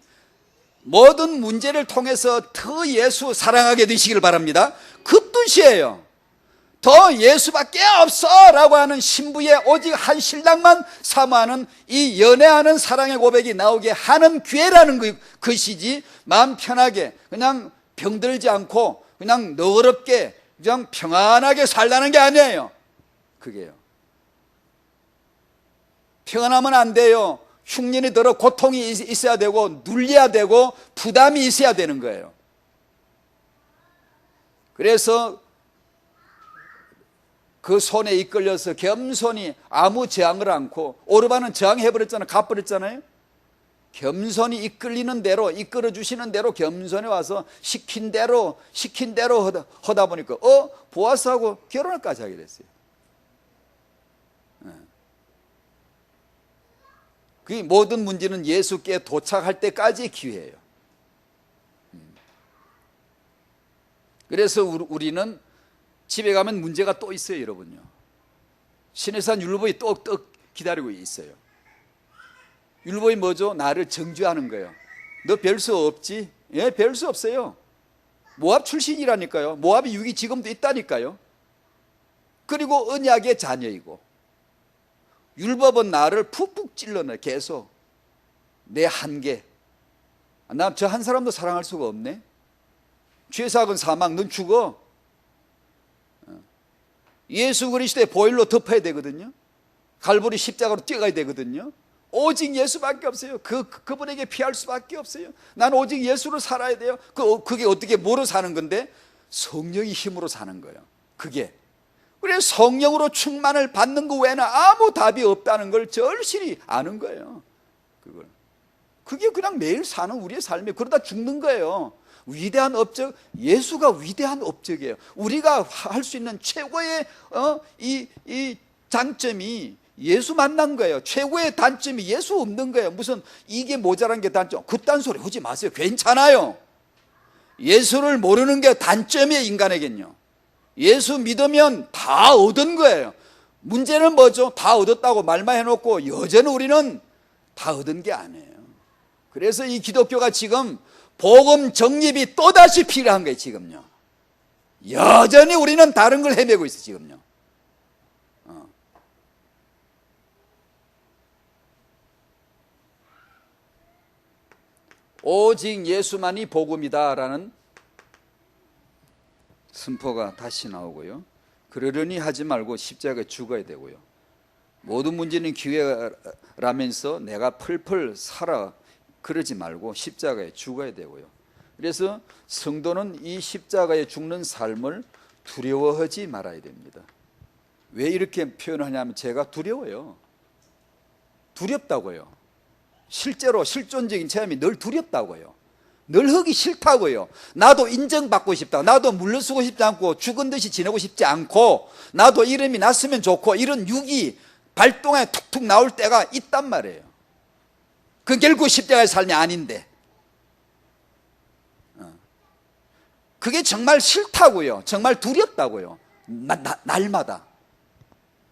모든 문제를 통해서 더 예수 사랑하게 되시길 바랍니다. 그 뜻이에요. 더 예수밖에 없어 라고 하는 신부의 오직 한 신랑만 사모하는 이 연애하는 사랑의 고백이 나오게 하는 기회라는 것이지 마음 편하게 그냥 병들지 않고 그냥 너그럽게 그냥 평안하게 살라는 게 아니에요. 그게요. 평안하면 안 돼요. 흉년이 들어 고통이 있어야 되고 눌려야 되고 부담이 있어야 되는 거예요. 그래서 그 손에 이끌려서 겸손히 아무 저항을 않고, 오르반은 저항해버렸잖아요. 가버렸잖아요. 겸손히 이끌리는 대로, 이끌어 주시는 대로 겸손히 와서 시킨 대로 하다 보니까 보아스하고 결혼을까지 하게 됐어요. 그 모든 문제는 예수께 도착할 때까지의 기회예요. 그래서 우리는 집에 가면 문제가 또 있어요, 여러분요. 시내산 율법이 또 기다리고 있어요. 율법이 뭐죠? 나를 정죄하는 거예요. 너 별 수 없지? 예, 별 수 없어요. 모압 출신이라니까요. 모압의 육이 지금도 있다니까요. 그리고 언약의 자녀이고, 율법은 나를 푹푹 찔러내. 계속 내 한계. 나 저 한 사람도 사랑할 수가 없네. 죄사악은 사망, 넌 죽어. 예수 그리스도의 보혈로 덮어야 되거든요. 갈보리 십자가로 뛰어가야 되거든요. 오직 예수밖에 없어요. 그분에게 피할 수밖에 없어요. 난 오직 예수로 살아야 돼요. 그게 어떻게 뭐로 사는 건데? 성령의 힘으로 사는 거예요. 그게. 그래서 성령으로 충만을 받는 것 외에는 아무 답이 없다는 걸 절실히 아는 거예요. 그게 그냥 매일 사는 우리의 삶이에요. 그러다 죽는 거예요. 위대한 업적, 예수가 위대한 업적이에요. 우리가 할 수 있는 최고의 이 장점이 예수 만난 거예요. 최고의 단점이 예수 없는 거예요. 무슨 이게 모자란 게 단점, 그딴 소리 하지 마세요. 괜찮아요. 예수를 모르는 게 단점이에요, 인간에겐요. 예수 믿으면 다 얻은 거예요. 문제는 뭐죠? 다 얻었다고 말만 해놓고 여전히 우리는 다 얻은 게 아니에요. 그래서 이 기독교가 지금 복음 정립이 또다시 필요한 거예요, 지금요. 여전히 우리는 다른 걸 헤매고 있어요, 지금요. 오직 예수만이 복음이다라는 선포가 다시 나오고요. 그러려니 하지 말고 십자가에 죽어야 되고요. 모든 문제는 기회라면서 내가 펄펄 살아 그러지 말고 십자가에 죽어야 되고요. 그래서 성도는 이 십자가에 죽는 삶을 두려워하지 말아야 됩니다. 왜 이렇게 표현하냐면 제가 두려워요. 두렵다고요. 실제로 실존적인 체험이 늘 두렵다고요. 늘 하기 싫다고요. 나도 인정받고 싶다. 나도 물러서고 싶지 않고 죽은 듯이 지내고 싶지 않고, 나도 이름이 났으면 좋고, 이런 육이 발동에 툭툭 나올 때가 있단 말이에요. 그 결국 십자가의 삶이 아닌데, 그게 정말 싫다고요. 정말 두렵다고요. 날마다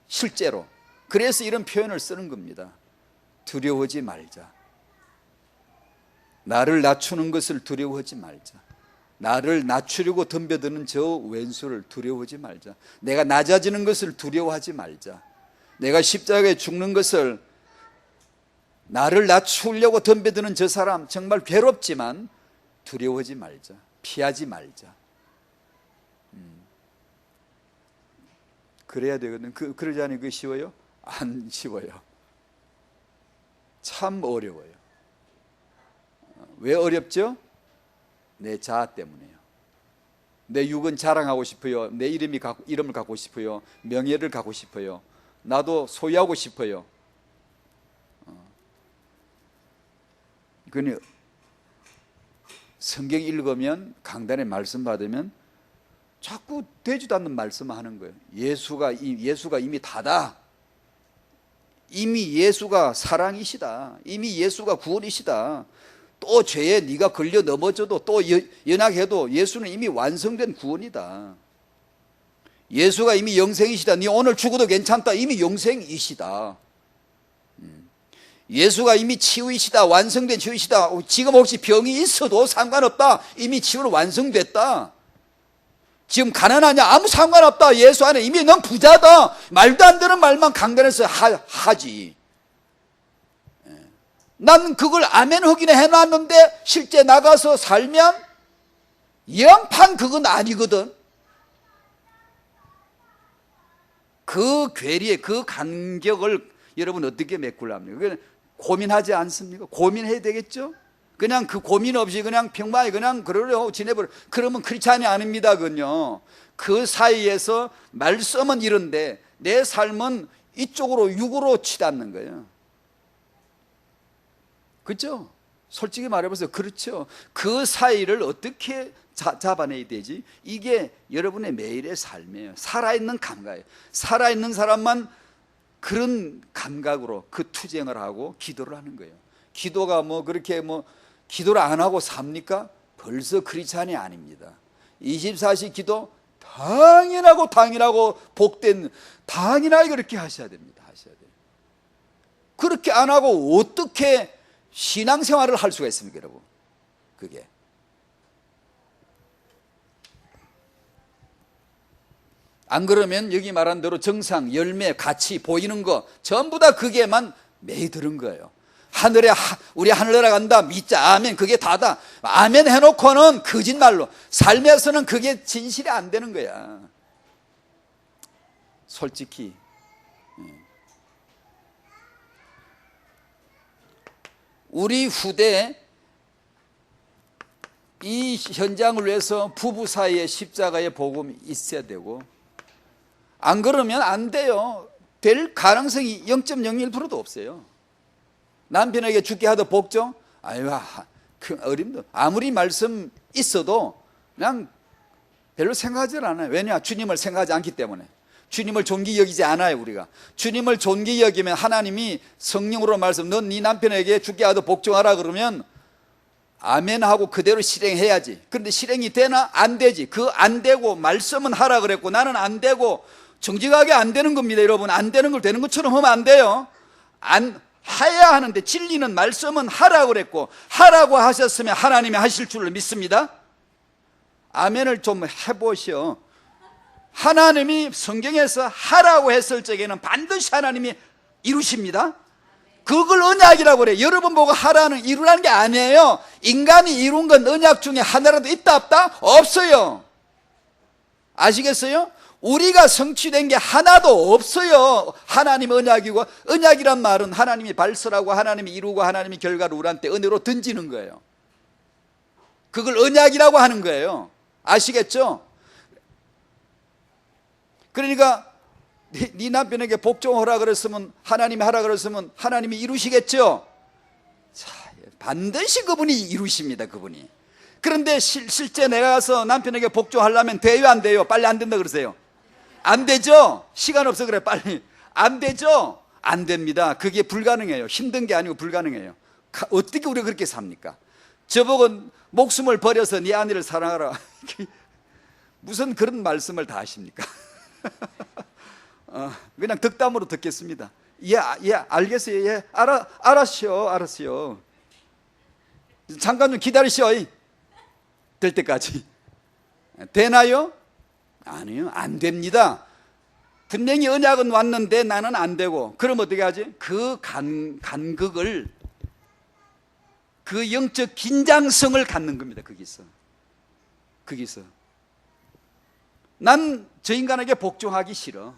실제로. 그래서 이런 표현을 쓰는 겁니다. 두려워하지 말자. 나를 낮추는 것을 두려워하지 말자. 나를 낮추려고 덤벼드는 저 왼수를 두려워하지 말자. 내가 낮아지는 것을 두려워하지 말자. 내가 십자가에 죽는 것을, 나를 낮추려고 덤벼드는 저 사람 정말 괴롭지만 두려워하지 말자. 피하지 말자. 그래야 되거든. 그러지 않으면 그게 쉬워요? 안 쉬워요. 참 어려워요. 왜 어렵죠? 내 자아 때문에요. 내 육은 자랑하고 싶어요. 내 이름을 갖고 싶어요. 명예를 갖고 싶어요. 나도 소유하고 싶어요. 그러니 성경 읽으면, 강단에 말씀 받으면 자꾸 되지도 않는 말씀을 하는 거예요. 예수가 이미 다다. 이미 예수가 사랑이시다. 이미 예수가 구원이시다. 또 죄에 네가 걸려 넘어져도 또 연약해도 예수는 이미 완성된 구원이다. 예수가 이미 영생이시다. 네 오늘 죽어도 괜찮다. 이미 영생이시다. 예수가 이미 치유이시다. 완성된 치유이시다. 지금 혹시 병이 있어도 상관없다. 이미 치유는 완성됐다. 지금 가난하냐? 아무 상관없다. 예수 안에 이미 넌 부자다. 말도 안 되는 말만 강단에서 하지. 난 그걸 아멘 하기는 해놨는데 실제 나가서 살면 영판 그건 아니거든. 그 괴리의 그 간격을 여러분 어떻게 메꾸려합니까? 고민하지 않습니까? 고민해야 되겠죠? 그냥 그 고민 없이 그냥 평범하게 그냥 그러려 지내버려. 그러면 크리스찬이 아닙니다. 그건요. 그 사이에서 말씀은 이런데 내 삶은 이쪽으로 육으로 치닫는 거예요. 그렇죠? 솔직히 말해보세요. 그렇죠. 그 사이를 어떻게 잡아내야 되지? 이게 여러분의 매일의 삶이에요. 살아있는 감각이에요. 살아있는 사람만 그런 감각으로 그 투쟁을 하고 기도를 하는 거예요. 기도가 뭐 그렇게 뭐 기도를 안 하고 삽니까? 벌써 크리스찬이 아닙니다. 24시 기도 당연하고 복된, 당연하게 그렇게 하셔야 됩니다. 하셔야 돼요. 그렇게 안 하고 어떻게 신앙생활을 할 수가 있습니까, 여러분? 그게. 안 그러면 여기 말한 대로 정상, 열매, 가치, 보이는 거 전부 다 그게만 매이드는 거예요. 하늘에 우리 하늘나라 간다 믿자 아멘 그게 다다. 아멘 해놓고는 거짓말로 삶에서는 그게 진실이 안 되는 거야. 솔직히 우리 후대 이 현장을 위해서 부부 사이에 십자가의 복음이 있어야 되고, 안 그러면 안 돼요. 될 가능성이 0.01%도 없어요. 남편에게 죽게 하다 복종? 아유, 그 어림도 아무리 말씀 있어도 그냥 별로 생각하지 않아요. 왜냐? 주님을 생각하지 않기 때문에. 주님을 존귀 여기지 않아요. 우리가 주님을 존귀 여기면 하나님이 성령으로 말씀, 넌 네 남편에게 죽게 하다 복종하라 그러면 아멘 하고 그대로 실행해야지. 그런데 실행이 되나? 안 되지. 그 안 되고 말씀은 하라 그랬고 나는 안 되고, 정직하게 안 되는 겁니다. 여러분, 안 되는 걸 되는 것처럼 하면 안 돼요. 안 해야 하는데, 진리는 말씀은 하라고 그랬고 하라고 하셨으면 하나님이 하실 줄을 믿습니다. 아멘을 좀 해보시오. 하나님이 성경에서 하라고 했을 적에는 반드시 하나님이 이루십니다. 그걸 언약이라고 그래요. 여러분 보고 하라는, 이루라는 게 아니에요. 인간이 이룬 건 언약 중에 하나라도 있다 없다? 없어요. 아시겠어요? 우리가 성취된 게 하나도 없어요. 하나님 언약이고, 언약이란 말은 하나님이 발설하고 하나님이 이루고 하나님이 결과를 우리한테 은혜로 던지는 거예요. 그걸 언약이라고 하는 거예요. 아시겠죠? 그러니까 네 남편에게 복종하라 그랬으면, 하나님이 하라 그랬으면 하나님이 이루시겠죠? 자, 반드시 그분이 이루십니다. 그분이. 그런데 실제 내가 가서 남편에게 복종하려면 돼요 안 돼요? 빨리 안 된다 그러세요. 안 되죠? 시간 없어 그래. 빨리. 안 되죠? 안 됩니다. 그게 불가능해요. 힘든 게 아니고 불가능해요. 어떻게 우리가 그렇게 삽니까? 저보고 목숨을 버려서 네 아내를 사랑하라. 무슨 그런 말씀을 다 하십니까? 그냥 덕담으로 듣겠습니다. 예, 알겠어요. 예, 알았어요. 잠깐 좀 기다리시오. 될 때까지. 되나요? 아니요, 안 됩니다. 분명히 언약은 왔는데 나는 안 되고, 그럼 어떻게 하지? 그 간극을, 그 영적 긴장성을 갖는 겁니다. 거기서 난 저 인간에게 복종하기 싫어.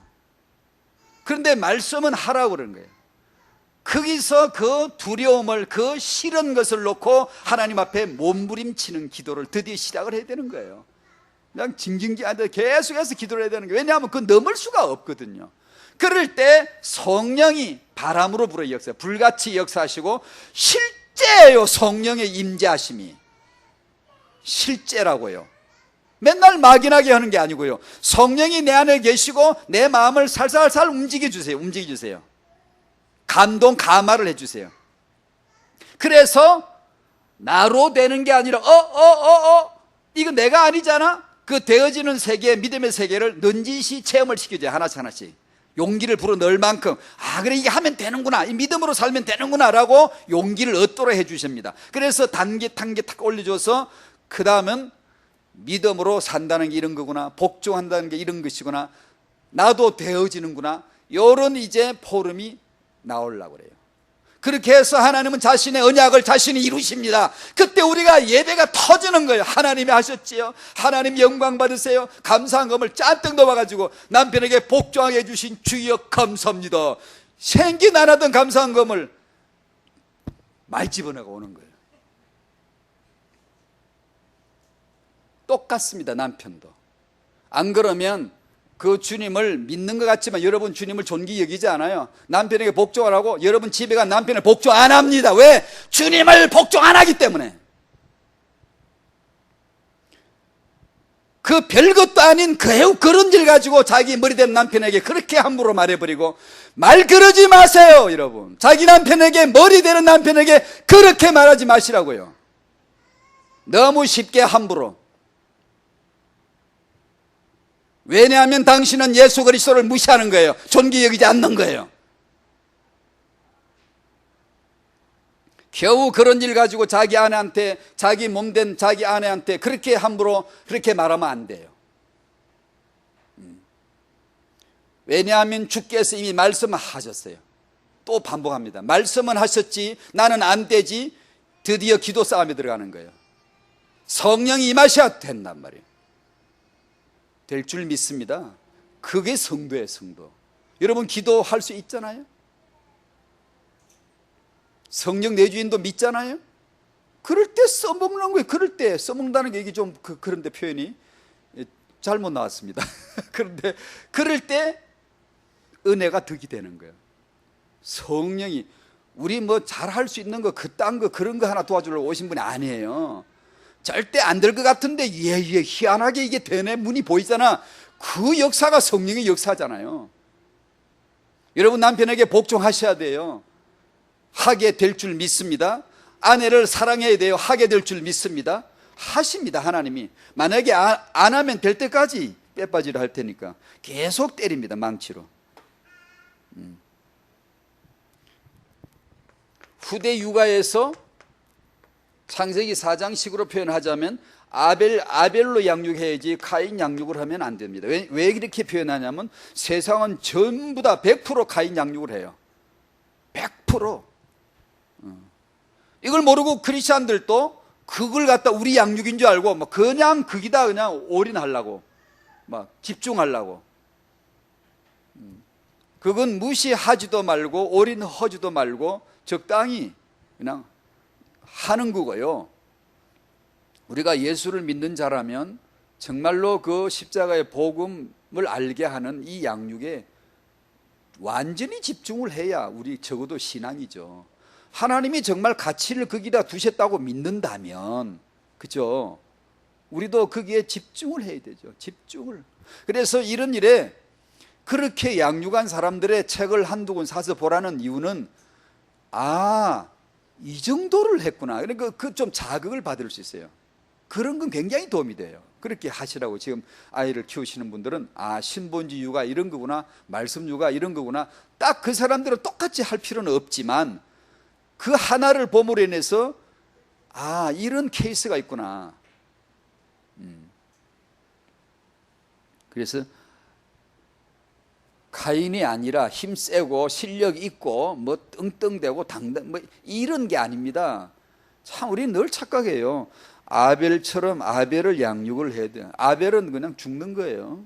그런데 말씀은 하라고 그러는 거예요. 거기서 그 두려움을, 그 싫은 것을 놓고 하나님 앞에 몸부림치는 기도를 드디어 시작을 해야 되는 거예요. 그냥 징징기한테 계속해서 기도를 해야 되는 거예요. 왜냐하면 그건 넘을 수가 없거든요. 그럴 때 성령이 바람으로 불어 역사, 불같이 역사하시고, 실제예요. 성령의 임재하심이 실제라고요. 맨날 막연하게 하는 게 아니고요. 성령이 내 안에 계시고 내 마음을 살살살 움직여주세요. 감동, 감화를 해주세요. 그래서 나로 되는 게 아니라 이거 내가 아니잖아. 그 되어지는 세계, 믿음의 세계를 넌지시 체험을 시켜줘요. 하나씩 용기를 불어 넣을 만큼, 그래 이게 하면 되는구나, 이 믿음으로 살면 되는구나 라고 용기를 얻도록 해주십니다. 그래서 단계 탁 올려줘서, 그 다음은 믿음으로 산다는 게 이런 거구나, 복종한다는 게 이런 것이구나, 나도 되어지는구나, 이런 이제 포럼이 나오려고 그래요. 그렇게 해서 하나님은 자신의 언약을 자신이 이루십니다. 그때 우리가 예배가 터지는 거예요. 하나님이 하셨지요. 하나님 영광 받으세요. 감사한 검을 짠뜩 넣어가지고 남편에게 복종하게 해주신 주여 감사합니다. 생긴 안 하던 감사한 검을 많이 집어넣어 오는 거예요. 똑같습니다. 남편도. 안 그러면 그 주님을 믿는 것 같지만 여러분 주님을 존귀 여기지 않아요. 남편에게 복종하라고 여러분 집에 간 남편을 복종 안 합니다. 왜? 주님을 복종 안 하기 때문에. 그 별것도 아닌 그 그런 일 가지고 자기 머리된 남편에게 그렇게 함부로 말해버리고, 말 그러지 마세요 여러분. 자기 남편에게, 머리되는 남편에게 그렇게 말하지 마시라고요. 너무 쉽게 함부로. 왜냐하면 당신은 예수 그리스도를 무시하는 거예요. 존귀 여기지 않는 거예요. 겨우 그런 일 가지고 자기 아내한테, 자기 몸된 자기 아내한테 그렇게 함부로 그렇게 말하면 안 돼요. 왜냐하면 주께서 이미 말씀하셨어요. 또 반복합니다. 말씀은 하셨지 나는 안 되지. 드디어 기도 싸움에 들어가는 거예요. 성령이 임하셔야 된단 말이에요. 될 줄 믿습니다. 그게 성도예요. 성도. 여러분 기도할 수 있잖아요. 성령 내주인도 믿잖아요. 그럴 때 써먹는 거예요. 그럴 때 써먹는다는 게 이게 좀 그런데 표현이 잘못 나왔습니다. 그런데 그럴 때 은혜가 득이 되는 거예요. 성령이 우리 뭐 잘할 수 있는 거 그딴 거 그런 거 하나 도와주려고 오신 분이 아니에요. 절대 안 될 것 같은데 희한하게 이게 되네, 문이 보이잖아. 그 역사가 성령의 역사잖아요. 여러분 남편에게 복종하셔야 돼요. 하게 될 줄 믿습니다. 아내를 사랑해야 돼요. 하게 될 줄 믿습니다. 하십니다. 하나님이. 만약에 안 하면 될 때까지 빼빠지를 할 테니까 계속 때립니다. 망치로. 후대 육아에서 창세기 4장식으로 표현하자면 아벨로 양육해야지 카인 양육을 하면 안 됩니다. 왜 이렇게 표현하냐면 세상은 전부 다 100% 카인 양육을 해요. 100%. 이걸 모르고 크리스찬들도 그걸 갖다 우리 양육인 줄 알고 막 그냥 거기다 그냥 올인하려고 막 집중하려고. 그건 무시하지도 말고 올인하지도 말고 적당히 그냥 하는 거고요. 우리가 예수를 믿는 자라면 정말로 그 십자가의 복음을 알게 하는 이 양육에 완전히 집중을 해야 우리 적어도 신앙이죠. 하나님이 정말 가치를 거기다 두셨다고 믿는다면, 그죠? 우리도 거기에 집중을 해야 되죠. 집중을. 그래서 이런 일에 그렇게 양육한 사람들의 책을 한두 권 사서 보라는 이유는 이 정도를 했구나. 그러니까 그 좀 자극을 받을 수 있어요. 그런 건 굉장히 도움이 돼요. 그렇게 하시라고 지금 아이를 키우시는 분들은 신본지 육아 이런 거구나, 말씀 육아 이런 거구나. 딱 그 사람들은 똑같이 할 필요는 없지만 그 하나를 봄으로 인해서 이런 케이스가 있구나. 그래서 카인이 아니라 힘세고 실력 있고 뭐 떵떵대고 당당 뭐 이런 게 아닙니다. 참 우리는 늘 착각해요. 아벨처럼 아벨을 양육을 해야 돼요. 아벨은 그냥 죽는 거예요.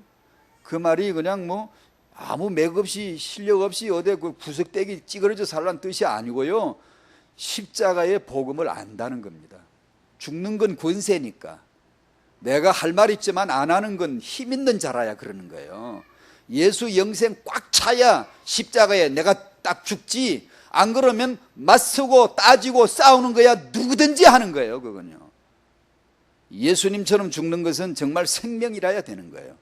그 말이 그냥 뭐 아무 맥 없이 실력 없이 어디 그 구석대기 찌그러져 살라는 뜻이 아니고요. 십자가의 복음을 안다는 겁니다. 죽는 건 권세니까. 내가 할 말 있지만 안 하는 건 힘 있는 자라야 그러는 거예요. 예수 영생 꽉 차야 십자가에 내가 딱 죽지. 안 그러면 맞서고 따지고 싸우는 거야. 누구든지 하는 거예요. 그건요. 예수님처럼 죽는 것은 정말 생명이라야 되는 거예요.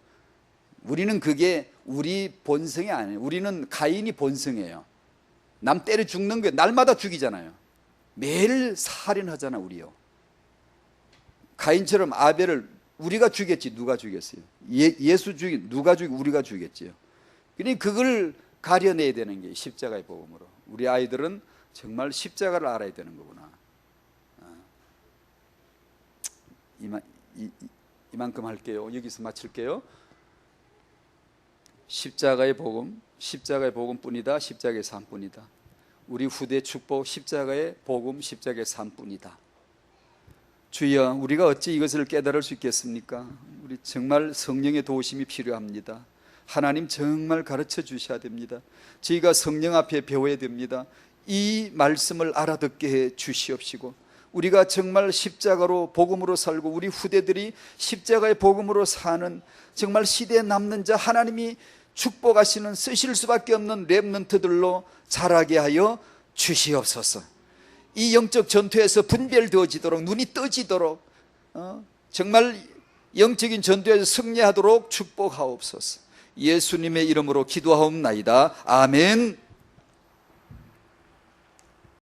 우리는 그게 우리 본성이 아니에요. 우리는 가인이 본성이에요. 남 때려 죽는 거예요. 날마다 죽이잖아요. 매일 살인하잖아 우리요. 가인처럼 아벨을 우리가 죽였지 누가 죽였어요? 예수 죽인 누가 죽이 우리가 죽였지요. 그러니 그걸 가려내야 되는 게 십자가의 복음으로. 우리 아이들은 정말 십자가를 알아야 되는 거구나. 이만큼 할게요. 여기서 마칠게요. 십자가의 복음, 십자가의 복음뿐이다. 십자가의 삶뿐이다. 우리 후대 축복 십자가의 복음, 십자가의 삶뿐이다. 주여, 우리가 어찌 이것을 깨달을 수 있겠습니까? 우리 정말 성령의 도우심이 필요합니다. 하나님 정말 가르쳐 주셔야 됩니다. 저희가 성령 앞에 배워야 됩니다. 이 말씀을 알아듣게 해 주시옵시고 우리가 정말 십자가로 복음으로 살고 우리 후대들이 십자가의 복음으로 사는 정말 시대에 남는 자, 하나님이 축복하시는 쓰실 수밖에 없는 렘넌트들로 자라게 하여 주시옵소서. 이 영적 전투에서 분별되어지도록, 눈이 떠지도록, 정말 영적인 전투에서 승리하도록 축복하옵소서. 예수님의 이름으로 기도하옵나이다. 아멘.